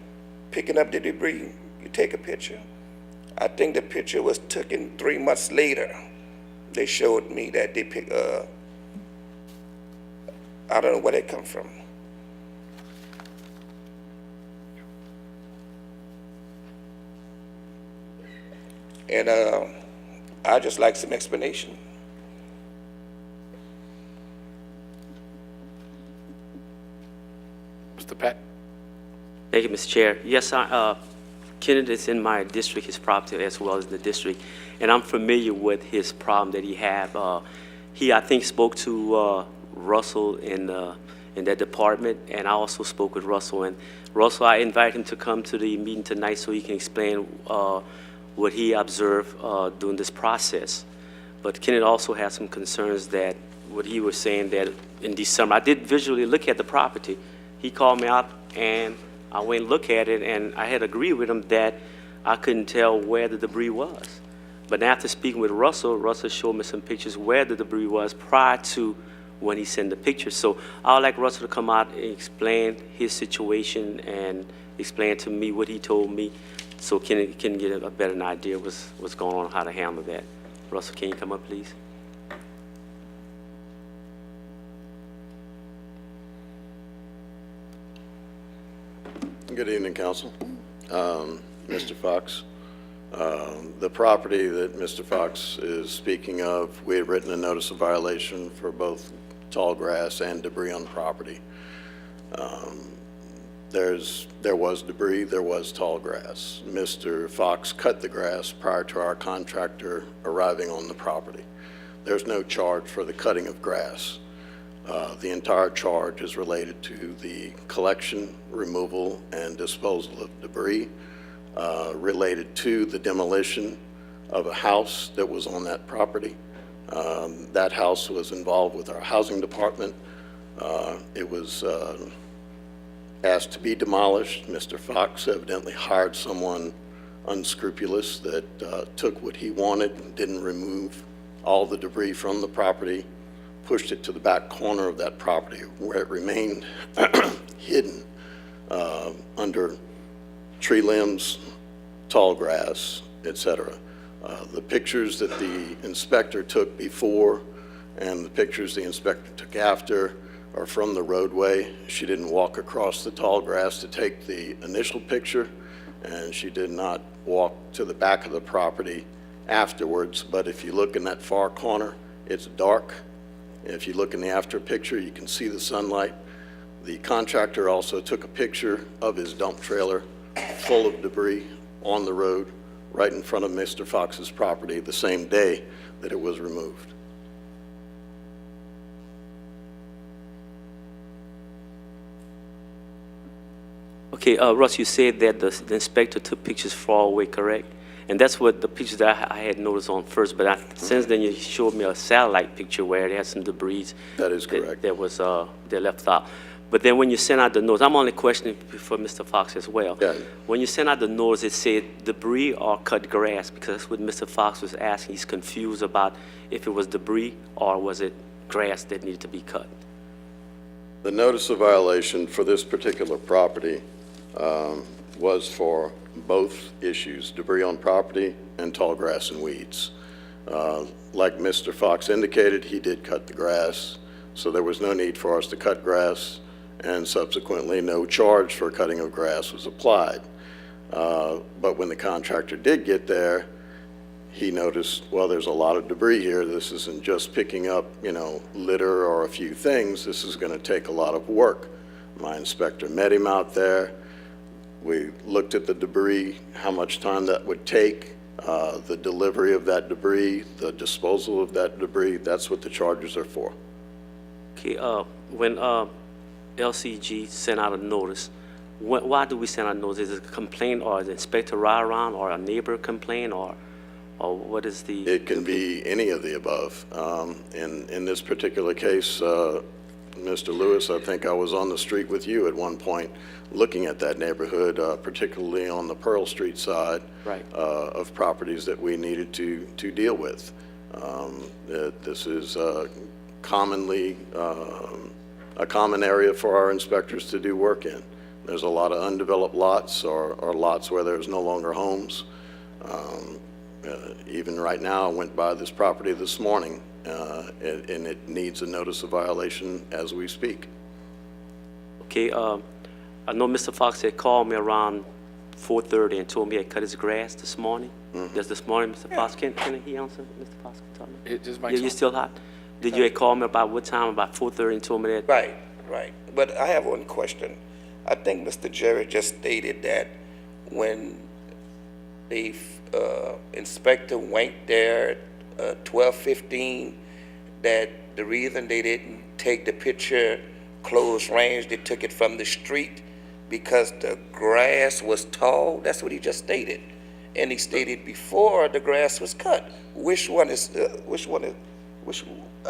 picking up the debris, you take a picture. I think the picture was taken 3 months later they showed me that they pick, I don't know where they come from. And I'd just like some explanation. Mr. Pat? Thank you, Mr. Chair. Yes, Kennedy is in my district, his property as well as the district, and I'm familiar with his problem that he had. He, I think, spoke to Russell in that department, and I also spoke with Russell. And Russell, I invited him to come to the meeting tonight so he can explain what he observed during this process. But Kennedy also had some concerns that what he was saying that in December, I did visually look at the property. He called me out, and I went and looked at it, and I had agreed with him that I couldn't tell where the debris was. But after speaking with Russell, Russell showed me some pictures where the debris was prior to when he sent the pictures. So I would like Russell to come out and explain his situation and explain to me what he told me so Kennedy can get a better idea of what's going on, how to handle that. Russell, can you come up, please? Good evening, Council. Mr. Fox, the property that Mr. Fox is speaking of, we had written a notice of violation for both tall grass and debris on the property. There was debris, there was tall grass. Mr. Fox cut the grass prior to our contractor arriving on the property. There's no charge for the cutting of grass. The entire charge is related to the collection, removal, and disposal of debris related to the demolition of a house that was on that property. That house was involved with our housing department. It was asked to be demolished. Mr. Fox evidently hired someone unscrupulous that took what he wanted, didn't remove all the debris from the property, pushed it to the back corner of that property where it remained hidden under tree limbs, tall grass, etc. The pictures that the inspector took before and the pictures the inspector took after are from the roadway. She didn't walk across the tall grass to take the initial picture, and she did not walk to the back of the property afterwards. But if you look in that far corner, it's dark. If you look in the after picture, you can see the sunlight. The contractor also took a picture of his dump trailer full of debris on the road right in front of Mr. Fox's property the same day that it was removed. Okay, Russ, you said that the inspector took pictures far away, correct? And that's what the pictures that I had noticed on first, but since then you showed me a satellite picture where it had some debris. That is correct. That was they left out. But then when you sent out the notice, I'm only questioning for Mr. Fox as well. Yeah. When you sent out the notice, it said debris or cut grass, because that's what Mr. Fox was asking. He's confused about if it was debris or was it grass that needed to be cut. The notice of violation for this particular property was for both issues, debris on property and tall grass and weeds. Like Mr. Fox indicated, he did cut the grass, so there was no need for us to cut grass, and subsequently no charge for cutting of grass was applied. But when the contractor did get there, he noticed, well, there's a lot of debris here. This isn't just picking up, litter or a few things. This is going to take a lot of work. My inspector met him out there. We looked at the debris, how much time that would take, the delivery of that debris, the disposal of that debris. That's what the charges are for. Okay, when LCG sent out a notice, why do we send out a notice? Is it a complaint or the inspector ride around or a neighbor complain or what is the? It can be any of the above. In this particular case, Mr. Lewis, I think I was on the street with you at one point looking at that neighborhood, particularly on the Pearl Street side of properties that we needed to deal with. This is commonly a common area for our inspectors to do work in. There's a lot of undeveloped lots or lots where there's no longer homes. Even right now, I went by this property this morning, and it needs a notice of violation as we speak. Okay, I know Mr. Fox had called me around 4:30 and told me he had cut his grass this morning. Just this morning, Mr. Fox, can he answer, Mr. Fox? Yeah, you still hot? Did you call me about what time, about 4:30, and told me that? Right, right. But I have one question. I think Mr. Jerry just stated that when the inspector went there at 12:15, that the reason they didn't take the picture close range, they took it from the street because the grass was tall. That's what he just stated. And he stated before the grass was cut. Which one is, I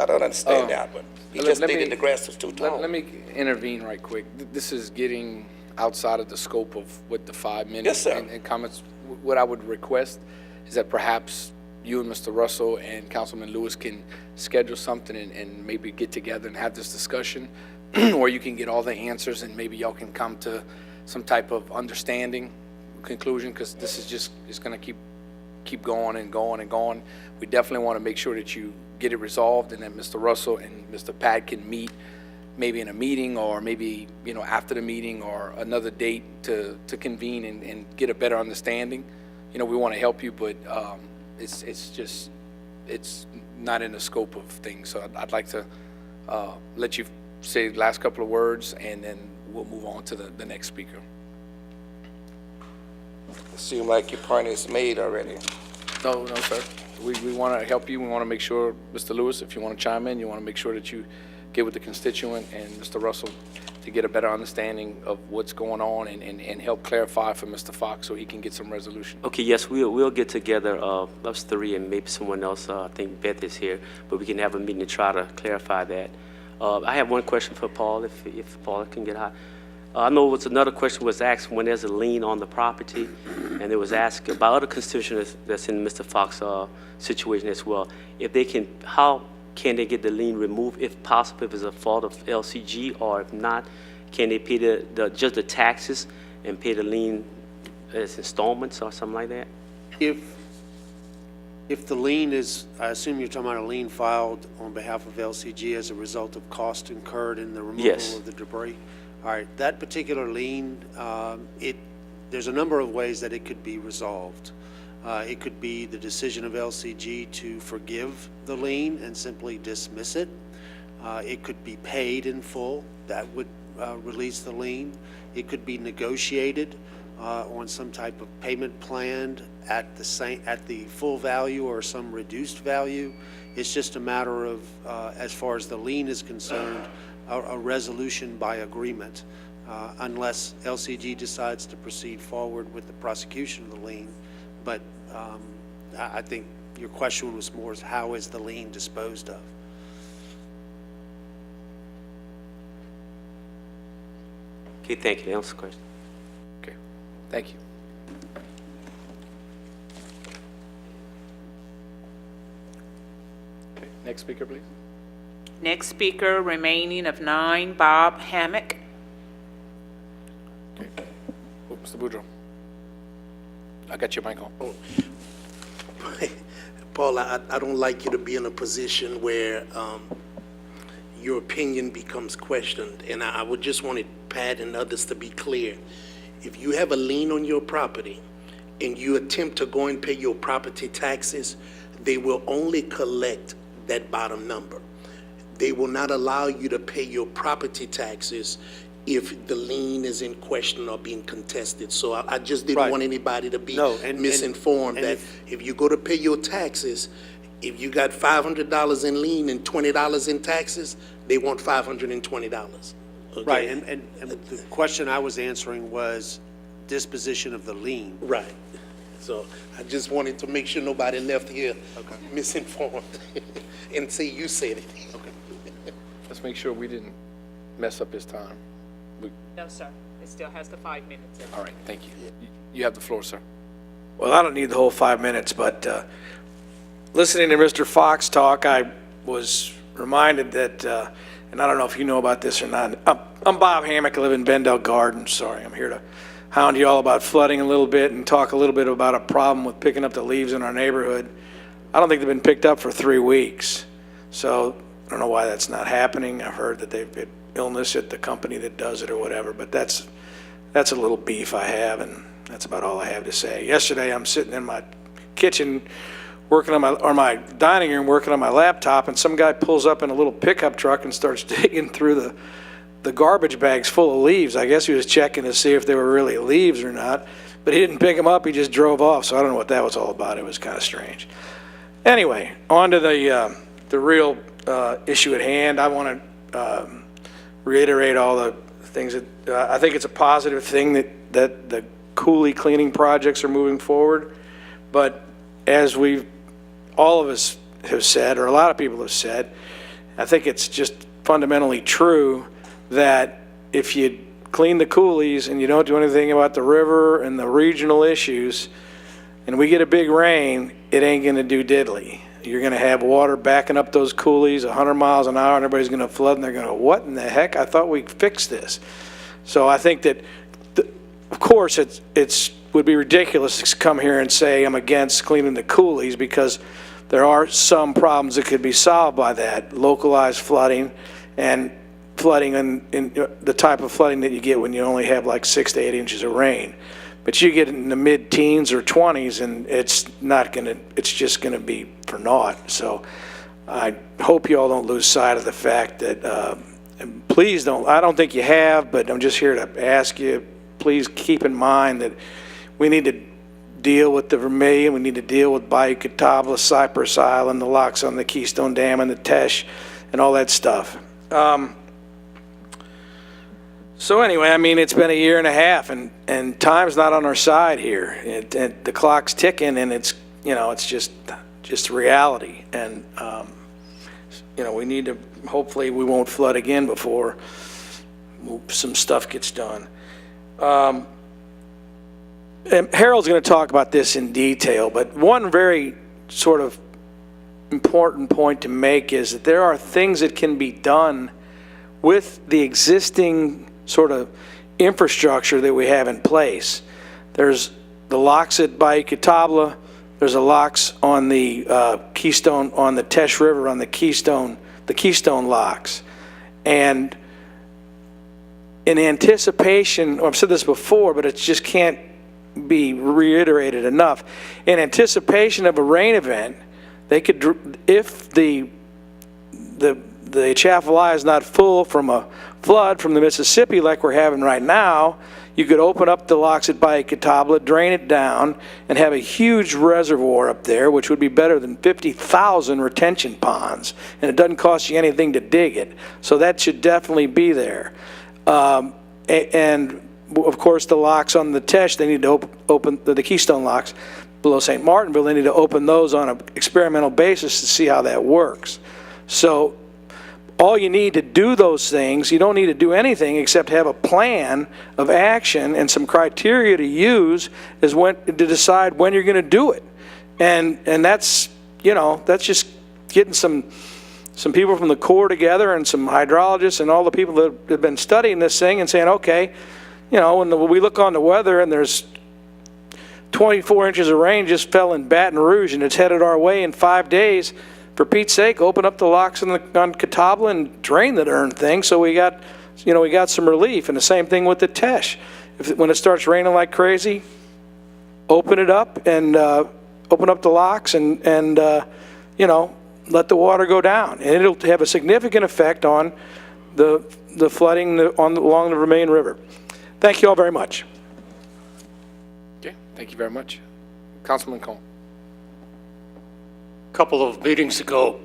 don't understand that one. He just stated the grass was too tall. Let me intervene right quick. This is getting outside of the scope of what the 5 minutes Yes, sir. and comments. What I would request is that perhaps you and Mr. Russell and Councilman Lewis can schedule something and maybe get together and have this discussion where you can get all the answers and maybe y'all can come to some type of understanding conclusion, because this is just, it's going to keep going and going and going. We definitely want to make sure that you get it resolved and that Mr. Russell and Mr. Pat can meet maybe in a meeting or maybe, after the meeting or another date to convene and get a better understanding. We want to help you, but it's not in the scope of things. So I'd like to let you say the last couple of words and then we'll move on to the next speaker. It seems like your point is made already. No, sir. We want to help you. We want to make sure, Mr. Lewis, if you want to chime in, you want to make sure that you get with the constituent and Mr. Russell to get a better understanding of what's going on and help clarify for Mr. Fox so he can get some resolution. Okay, yes, we'll get together, us three and maybe someone else. I think Beth is here, but we can have a meeting to try to clarify that. I have one question for Paul, if Paul can get hot. I know another question was asked when there's a lien on the property, and it was asked about other constituents that's in Mr. Fox's situation as well. If they can, how can they get the lien removed, if possible, if it's a fault of LCG, or if not, can they pay just the taxes and pay the lien as installments or something like that? If the lien is, I assume you're talking about a lien filed on behalf of LCG as a result of cost incurred in the removal of the debris? All right, that particular lien, there's a number of ways that it could be resolved. It could be the decision of LCG to forgive the lien and simply dismiss it. It could be paid in full. That would release the lien. It could be negotiated on some type of payment plan at the full value or some reduced value. It's just a matter of, as far as the lien is concerned, a resolution by agreement, unless LCG decides to proceed forward with the prosecution of the lien. But I think your question was more how is the lien disposed of? Okay, thank you. That answers the question. Okay, thank you. Okay, next speaker, please. Next speaker, remaining of 9, Bob Hammock. Okay. Oh, Mr. Boudreaux. I got your mic on. Paul, I don't like you to be in a position where your opinion becomes questioned. And I would just want Pat and others to be clear. If you have a lien on your property and you attempt to go and pay your property taxes, they will only collect that bottom number. They will not allow you to pay your property taxes if the lien is in question or being contested. So I just didn't want anybody to be misinformed that if you go to pay your taxes, if you got $500 in lien and $20 in taxes, they want $520. Okay? Right, and the question I was answering was disposition of the lien. Right. So I just wanted to make sure nobody left here misinformed and say you said it. Okay. Let's make sure we didn't mess up his time. No, sir. It still has the 5 minutes. All right, thank you. You have the floor, sir. Well, I don't need the whole 5 minutes, but listening to Mr. Fox talk, I was reminded that, and I don't know if you know about this or not, I'm Bob Hammock. I live in Bendel Gardens. Sorry, I'm here to hound you all about flooding a little bit and talk a little bit about a problem with picking up the leaves in our neighborhood. I don't think they've been picked up for 3 weeks. So I don't know why that's not happening. I've heard that they've had illness at the company that does it or whatever, but that's a little beef I have, and that's about all I have to say. Yesterday, I'm sitting in my kitchen working on my dining room working on my laptop, and some guy pulls up in a little pickup truck and starts digging through the garbage bags full of leaves. I guess he was checking to see if they were really leaves or not, but he didn't pick them up. He just drove off, so I don't know what that was all about. It was kind of strange. Anyway, on to the real issue at hand. I want to reiterate all the things that I think it's a positive thing that the coulee cleaning projects are moving forward. But as all of us have said, or a lot of people have said, I think it's just fundamentally true that if you clean the coulees and you don't do anything about the river and the regional issues, and we get a big rain, it ain't going to do diddly. You're going to have water backing up those coulees 100 miles an hour, and everybody's going to flood, and they're going to go, what in the heck? I thought we fixed this. So I think that, of course, it would be ridiculous to come here and say I'm against cleaning the coulees, because there are some problems that could be solved by that. Localized flooding, and flooding in the type of flooding that you get when you only have like 6 to 8 inches of rain. But you get in the mid-teens or 20s, and it's just gonna be for naught. So I hope you all don't lose sight of the fact that, and please don't, I don't think you have, but I'm just here to ask you, please keep in mind that we need to deal with the Vermilion, we need to deal with Bayou Catawba, Cypress Island, the locks on the Keystone Dam and the Tesh, and all that stuff. So anyway, I mean, it's been 1.5 years, and time's not on our side here. And the clock's ticking, and it's just reality. And we need to, hopefully we won't flood again before some stuff gets done. And Harold's going to talk about this in detail, but one very sort of important point to make is that there are things that can be done with the existing sort of infrastructure that we have in place. There's the locks at Bayou Catawba, there's the locks on the Keystone, on the Tesh River, on the Keystone locks. And in anticipation, I've said this before, but it just can't be reiterated enough. In anticipation of a rain event, they could, if the Atchafalaya is not full from a flood from the Mississippi like we're having right now, you could open up the locks at Bayou Catawba, drain it down, and have a huge reservoir up there, which would be better than 50,000 retention ponds, and it doesn't cost you anything to dig it. So that should definitely be there. And of course, the locks on the Tesh, they need to open the Keystone locks below St. Martinville, they need to open those on an experimental basis to see how that works. So all you need to do those things, you don't need to do anything except have a plan of action and some criteria to use is to decide when you're going to do it. And that's, that's just getting some people from the Corps together and some hydrologists and all the people that have been studying this thing and saying, okay, when we look on the weather and there's 24 inches of rain just fell in Baton Rouge and it's headed our way in 5 days, for Pete's sake, open up the locks on Catawba and drain the darn thing so we got some relief. And the same thing with the Tesh. When it starts raining like crazy, open it up and open up the locks and let the water go down. And it'll have a significant effect on the flooding along the Vermilion River. Thank you all very much. Okay, thank you very much. Councilman Cone. A couple of meetings ago,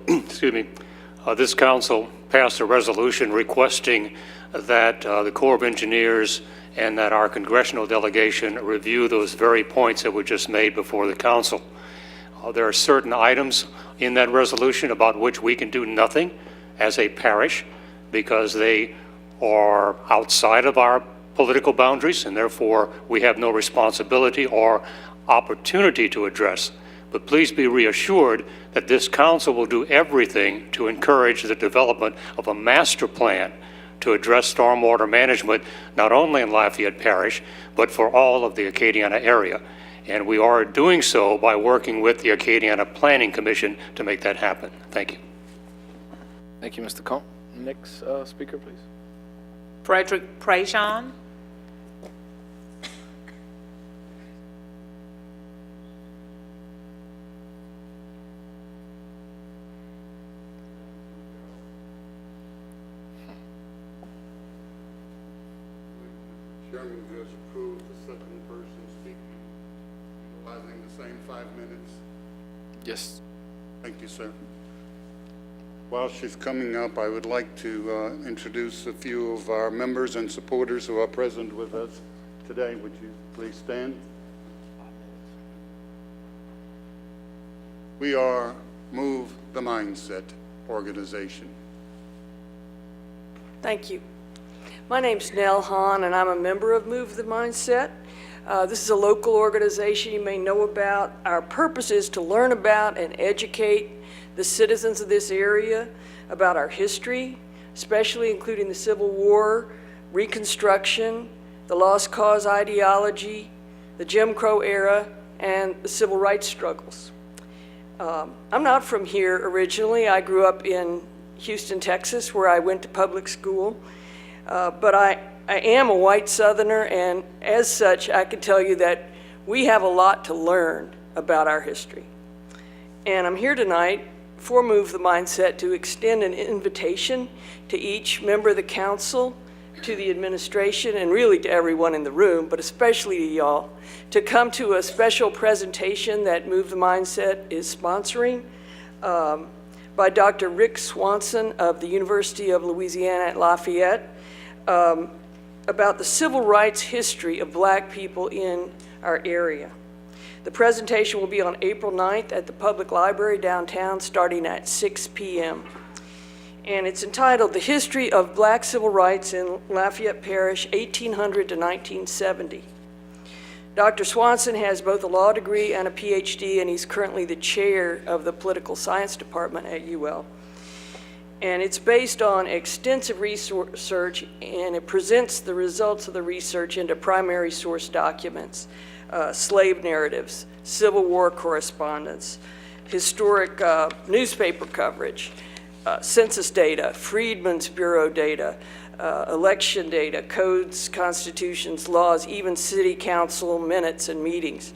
this council passed a resolution requesting that the Corps of Engineers and that our congressional delegation review those very points that were just made before the council. There are certain items in that resolution about which we can do nothing as a parish because they are outside of our political boundaries, and therefore we have no responsibility or opportunity to address. But please be reassured that this council will do everything to encourage the development of a master plan to address stormwater management, not only in Lafayette Parish, but for all of the Acadiana area. And we are doing so by working with the Acadiana Planning Commission to make that happen. Thank you. Thank you, Mr. Comp. Next speaker, please. Frederick Prejean. Chairman has approved the second person speaking, utilizing the same 5 minutes. Yes. Thank you, sir. While she's coming up, I would like to introduce a few of our members and supporters who are present with us today. Would you please stand? We are Move the Mindset organization. Thank you. My name's Nell Hahn, and I'm a member of Move the Mindset. This is a local organization you may know about. Our purpose is to learn about and educate the citizens of this area about our history, especially including the Civil War, Reconstruction, the Lost Cause ideology, the Jim Crow era, and the civil rights struggles. I'm not from here originally. I grew up in Houston, Texas, where I went to public school. But I am a white Southerner, and as such, I can tell you that we have a lot to learn about our history. And I'm here tonight for Move the Mindset to extend an invitation to each member of the council, to the administration, and really to everyone in the room, but especially to y'all, to come to a special presentation that Move the Mindset is sponsoring by Dr. Rick Swanson of the University of Louisiana at Lafayette, about the civil rights history of black people in our area. The presentation will be on April 9th at the Public Library downtown starting at 6 p.m. And it's entitled The History of Black Civil Rights in Lafayette Parish, 1800 to 1970. Dr. Swanson has both a law degree and a PhD, and he's currently the chair of the Political Science Department at UL. And it's based on extensive research, and it presents the results of the research into primary source documents, slave narratives, Civil War correspondence, historic newspaper coverage, census data, Freedmen's Bureau data, election data, codes, constitutions, laws, even city council minutes and meetings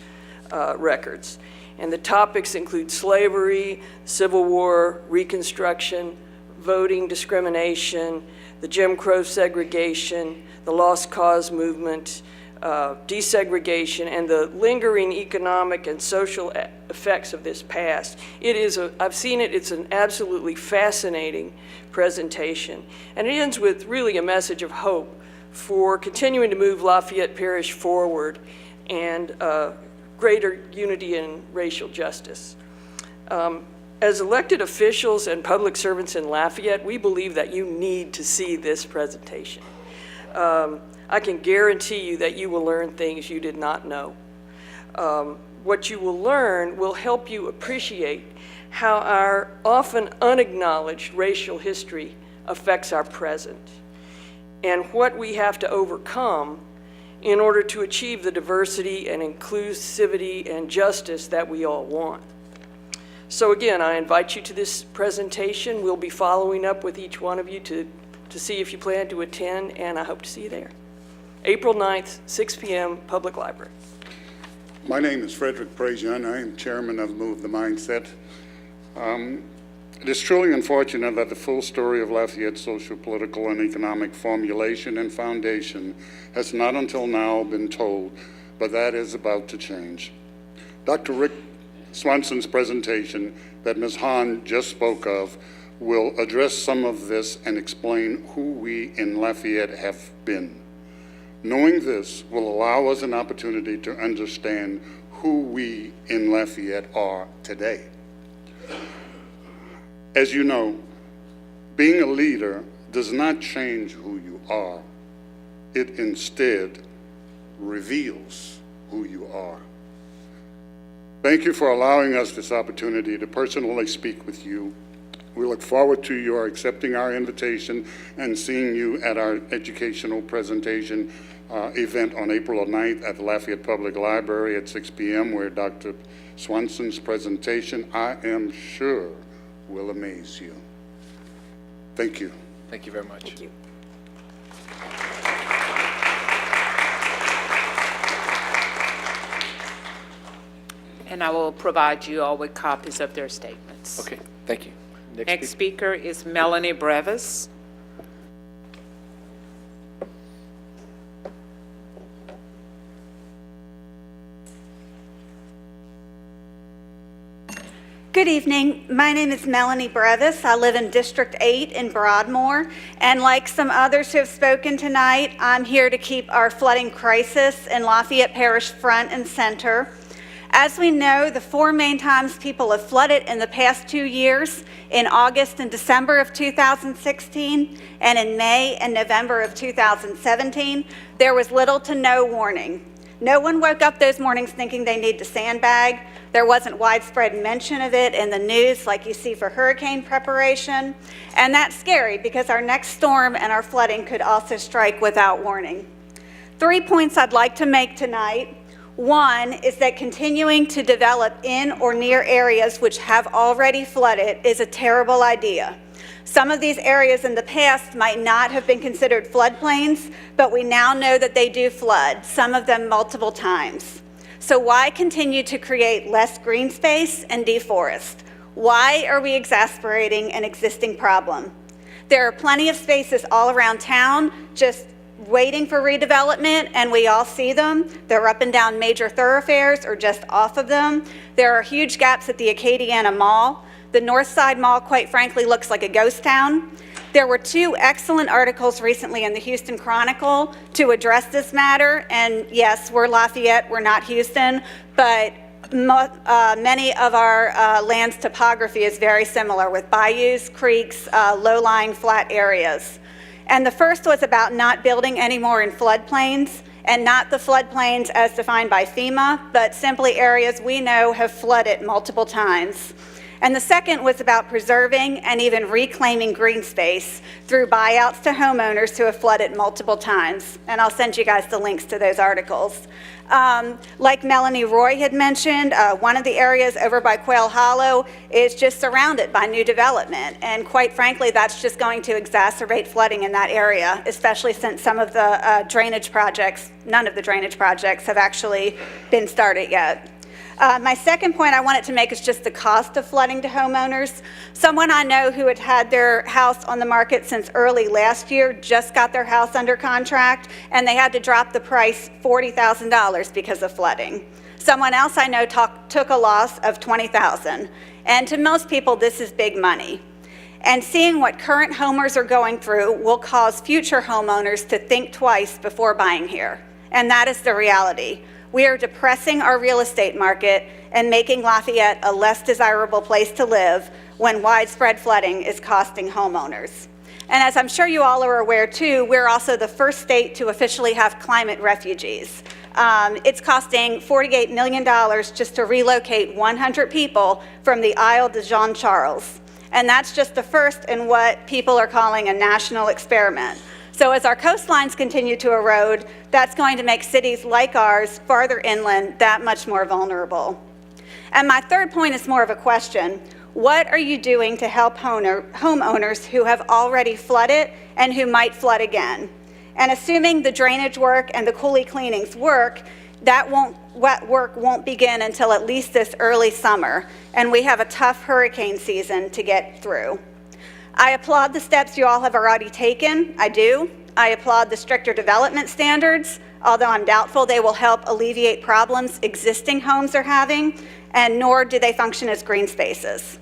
records. And the topics include slavery, Civil War, Reconstruction, voting discrimination, the Jim Crow segregation, the Lost Cause movement, desegregation, and the lingering economic and social effects of this past. I've seen it, it's an absolutely fascinating presentation. And it ends with really a message of hope for continuing to move Lafayette Parish forward and greater unity and racial justice. As elected officials and public servants in Lafayette, we believe that you need to see this presentation. I can guarantee you that you will learn things you did not know. What you will learn will help you appreciate how our often unacknowledged racial history affects our present and what we have to overcome in order to achieve the diversity and inclusivity and justice that we all want. So again, I invite you to this presentation. We'll be following up with each one of you to see if you plan to attend, and I hope to see you there. April 9th, 6 p.m., Public Library. My name is Frederick Prejean. I am chairman of Move the Mindset. It is truly unfortunate that the full story of Lafayette's social, political, and economic formulation and foundation has not until now been told, but that is about to change. Dr. Rick Swanson's presentation that Ms. Hahn just spoke of will address some of this and explain who we in Lafayette have been. Knowing this will allow us an opportunity to understand who we in Lafayette are today. As you know, being a leader does not change who you are. It instead reveals who you are. Thank you for allowing us this opportunity to personally speak with you We look forward to your accepting our invitation and seeing you at our educational presentation event on April 9th at the Lafayette Public Library at 6 p.m., where Dr. Swanson's presentation, I am sure, will amaze you. Thank you. Thank you very much. Thank you. And I will provide you all with copies of their statements. Okay, thank you. Next speaker is Melanie Brevis. Good evening. My name is Melanie Brevis. I live in District 8 in Broadmoor. And like some others who have spoken tonight, I'm here to keep our flooding crisis in Lafayette Parish front and center. As we know, the 4 main times people have flooded in the past 2 years, in August and December of 2016, and in May and November of 2017, there was little to no warning. No one woke up those mornings thinking they need to sandbag. There wasn't widespread mention of it in the news like you see for hurricane preparation. And that's scary because our next storm and our flooding could also strike without warning. 3 points I'd like to make tonight. One is that continuing to develop in or near areas which have already flooded is a terrible idea. Some of these areas in the past might not have been considered floodplains, but we now know that they do flood, some of them multiple times. So why continue to create less green space and deforest? Why are we exasperating an existing problem? There are plenty of spaces all around town just waiting for redevelopment, and we all see them. They're up and down major thoroughfares or just off of them. There are huge gaps at the Acadiana Mall. The North Side Mall, quite frankly, looks like a ghost town. There were 2 excellent articles recently in the Houston Chronicle to address this matter. And yes, we're Lafayette, we're not Houston, but many of our land's topography is very similar with bayous, creeks, low-lying flat areas. And the first was about not building anymore in floodplains, and not the floodplains as defined by FEMA, but simply areas we know have flooded multiple times. And the second was about preserving and even reclaiming green space through buyouts to homeowners who have flooded multiple times. And I'll send you guys the links to those articles. Like Melanie Roy had mentioned, one of the areas over by Quail Hollow is just surrounded by new development. And quite frankly, that's just going to exacerbate flooding in that area, especially since some of the drainage projects, none of the drainage projects have actually been started yet. My second point I wanted to make is just the cost of flooding to homeowners. Someone I know who had had their house on the market since early last year just got their house under contract, and they had to drop the price $40,000 because of flooding. Someone else I know took a loss of $20,000. And to most people, this is big money. And seeing what current homers are going through will cause future homeowners to think twice before buying here. And that is the reality. We are depressing our real estate market and making Lafayette a less desirable place to live when widespread flooding is costing homeowners. And as I'm sure you all are aware too, we're also the first state to officially have climate refugees. It's costing $48 million just to relocate 100 people from the Isle de Jean Charles. And that's just the first in what people are calling a national experiment. So as our coastlines continue to erode, that's going to make cities like ours, farther inland, that much more vulnerable. And my third point is more of a question. What are you doing to help homeowners who have already flooded and who might flood again? And assuming the drainage work and the coulee cleanings work, that work won't begin until at least this early summer, and we have a tough hurricane season to get through. I applaud the steps you all have already taken. I do. I applaud the stricter development standards, although I'm doubtful they will help alleviate problems existing homes are having, and nor do they function as green spaces.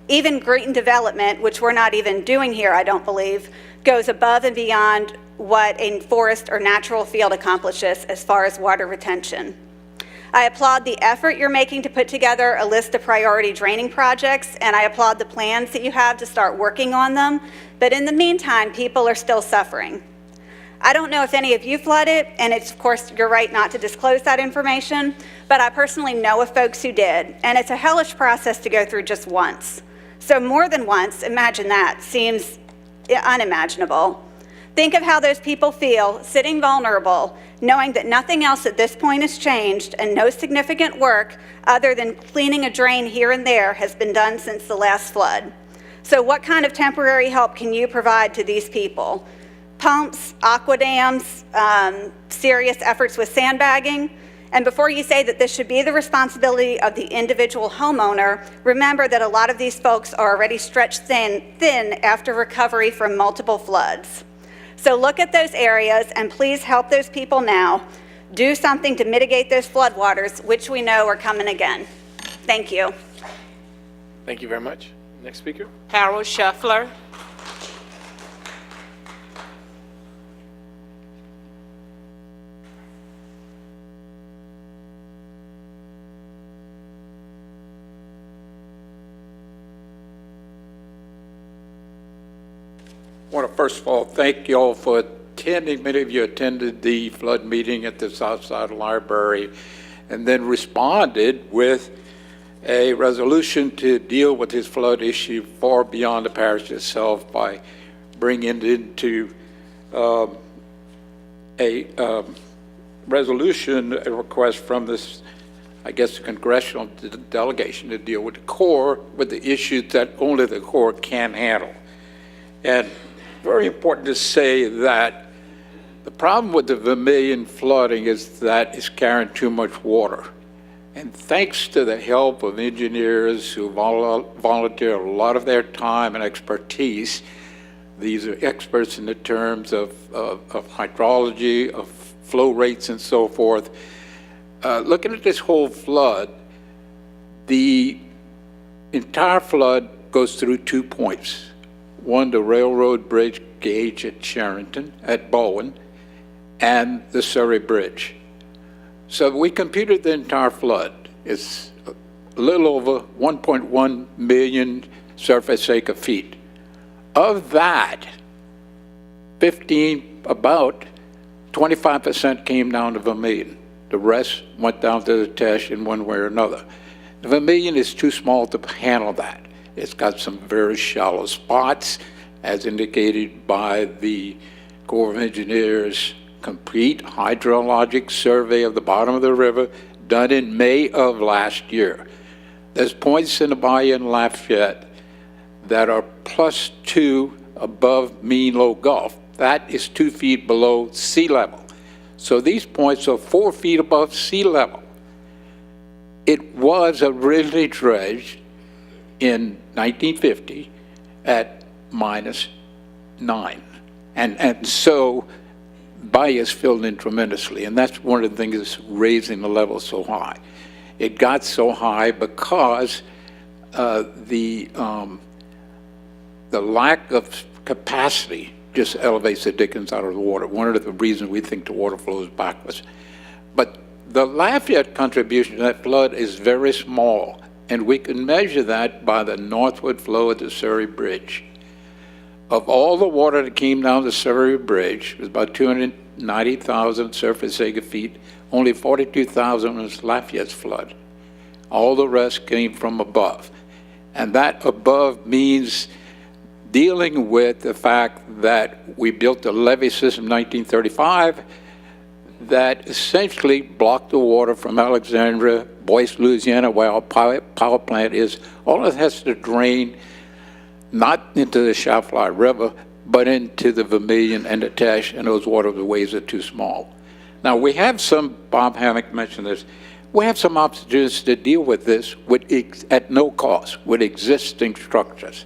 Even green development, which we're not even doing here, I don't believe, goes above and beyond what a forest or natural field accomplishes as far as water retention. I applaud the effort you're making to put together a list of priority draining projects, and I applaud the plans that you have to start working on them. But in the meantime, people are still suffering. I don't know if any of you flooded, and it's, of course, your right not to disclose that information, but I personally know of folks who did, and it's a hellish process to go through just once. So more than once, imagine that, seems unimaginable. Think of how those people feel sitting vulnerable, knowing that nothing else at this point has changed and no significant work other than cleaning a drain here and there has been done since the last flood. So what kind of temporary help can you provide to these people? Pumps, aqua dams, serious efforts with sandbagging? And before you say that this should be the responsibility of the individual homeowner, remember that a lot of these folks are already stretched thin after recovery from multiple floods. So look at those areas and please help those people now. Do something to mitigate those floodwaters, which we know are coming again. Thank you. Thank you very much. Next speaker. Harold Scheffler. I want to first of all thank you all for attending. Many of you attended the flood meeting at the Southside Library and then responded with a resolution to deal with this flood issue far beyond the parish itself by bringing it into a resolution, a request from this, I guess, the congressional delegation to deal with the Corps, with the issues that only the Corps can handle. And very important to say that the problem with the Vermilion flooding is that it's carrying too much water. And thanks to the help of engineers who volunteer a lot of their time and expertise, these are experts in the terms of hydrology, of flow rates and so forth. Looking at this whole flood, the entire flood goes through 2 points. One, the railroad bridge gauge at Sherrington, at Bowen, and the Surrey Bridge. So we computed the entire flood. It's a little over 1.1 million surface acre feet. Of that, about 25% came down to Vermilion. The rest went down to the Teche in one way or another. The Vermilion is too small to handle that. It's got some very shallow spots, as indicated by the Corps of Engineers' complete hydrologic survey of the bottom of the river done in May of last year. There's points in the bayou in Lafayette that are +2 above mean low Gulf. That is 2 feet below sea level. So these points are 4 feet above sea level. It was originally dredged in 1950 at -9. And so bayou is filled in tremendously, and that's one of the things that's raising the level so high. It got so high because the lack of capacity just elevates the dickens out of the water. One of the reasons we think the water flows backwards. But the Lafayette contribution to that flood is very small, and we can measure that by the northward flow of the Surrey Bridge. Of all the water that came down the Surrey Bridge, it was about 290,000 surface acre feet, only 42,000 was Lafayette's flood. All the rest came from above. And that above means dealing with the fact that we built a levee system in 1935 that essentially blocked the water from Alexandria, Boyce, Louisiana, where our power plant is. All it has to drain not into the Chafly River, but into the Vermilion and the Teche, and those waterways are too small. Now, we have some, Bob Hammock mentioned this, we have some opportunities to deal with this at no cost with existing structures.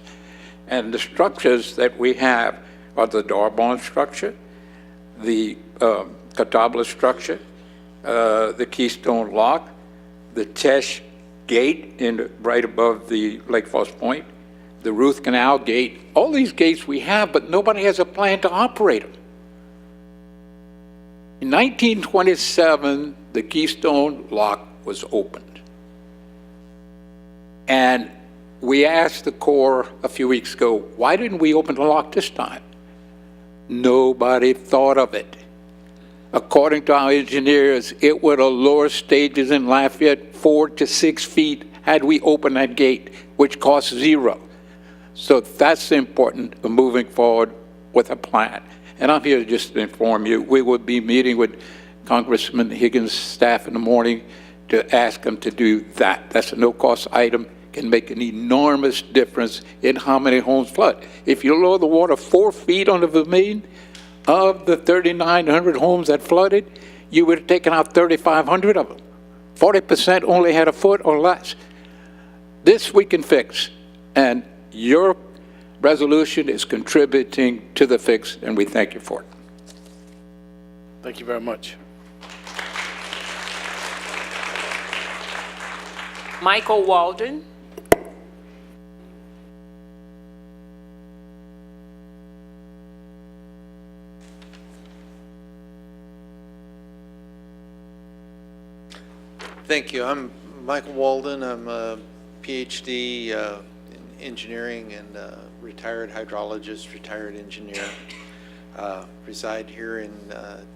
And the structures that we have are the Darbon structure, the Catawba structure, the Keystone Lock, the Teche Gate right above the Lake Force Point, the Ruth Canal Gate. All these gates we have, but nobody has a plan to operate them. In 1927, the Keystone Lock was opened. And we asked the Corps a few weeks ago, why didn't we open the lock this time? Nobody thought of it. According to our engineers, it would have lowered stages in Lafayette 4 to 6 feet had we opened that gate, which cost $0. So that's important of moving forward with a plan. And I'm here just to inform you, we will be meeting with Congressman Higgins' staff in the morning to ask them to do that. That's a no-cost item, can make an enormous difference in how many homes flood. If you lower the water 4 feet on the Vermilion, of the 3,900 homes that flooded, you would have taken out 3,500 of them. 40% only had a foot or less. This we can fix, and your resolution is contributing to the fix, and we thank you for it. Thank you very much. Michael Walden. Thank you. I'm Michael Walden. I'm a PhD in engineering and retired hydrologist, retired engineer. Reside here in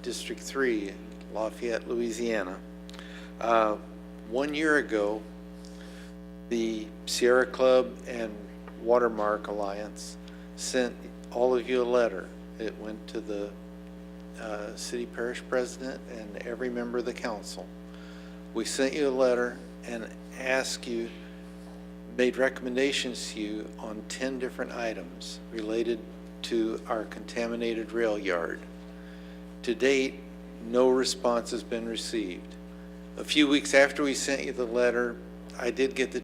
District 3 in Lafayette, Louisiana. 1 year ago, the Sierra Club and Watermark Alliance sent all of you a letter. It went to the city parish president and every member of the council. We sent you a letter and asked you, made recommendations to you on 10 different items related to our contaminated rail yard. To date, no response has been received. A few weeks after we sent you the letter, I did get the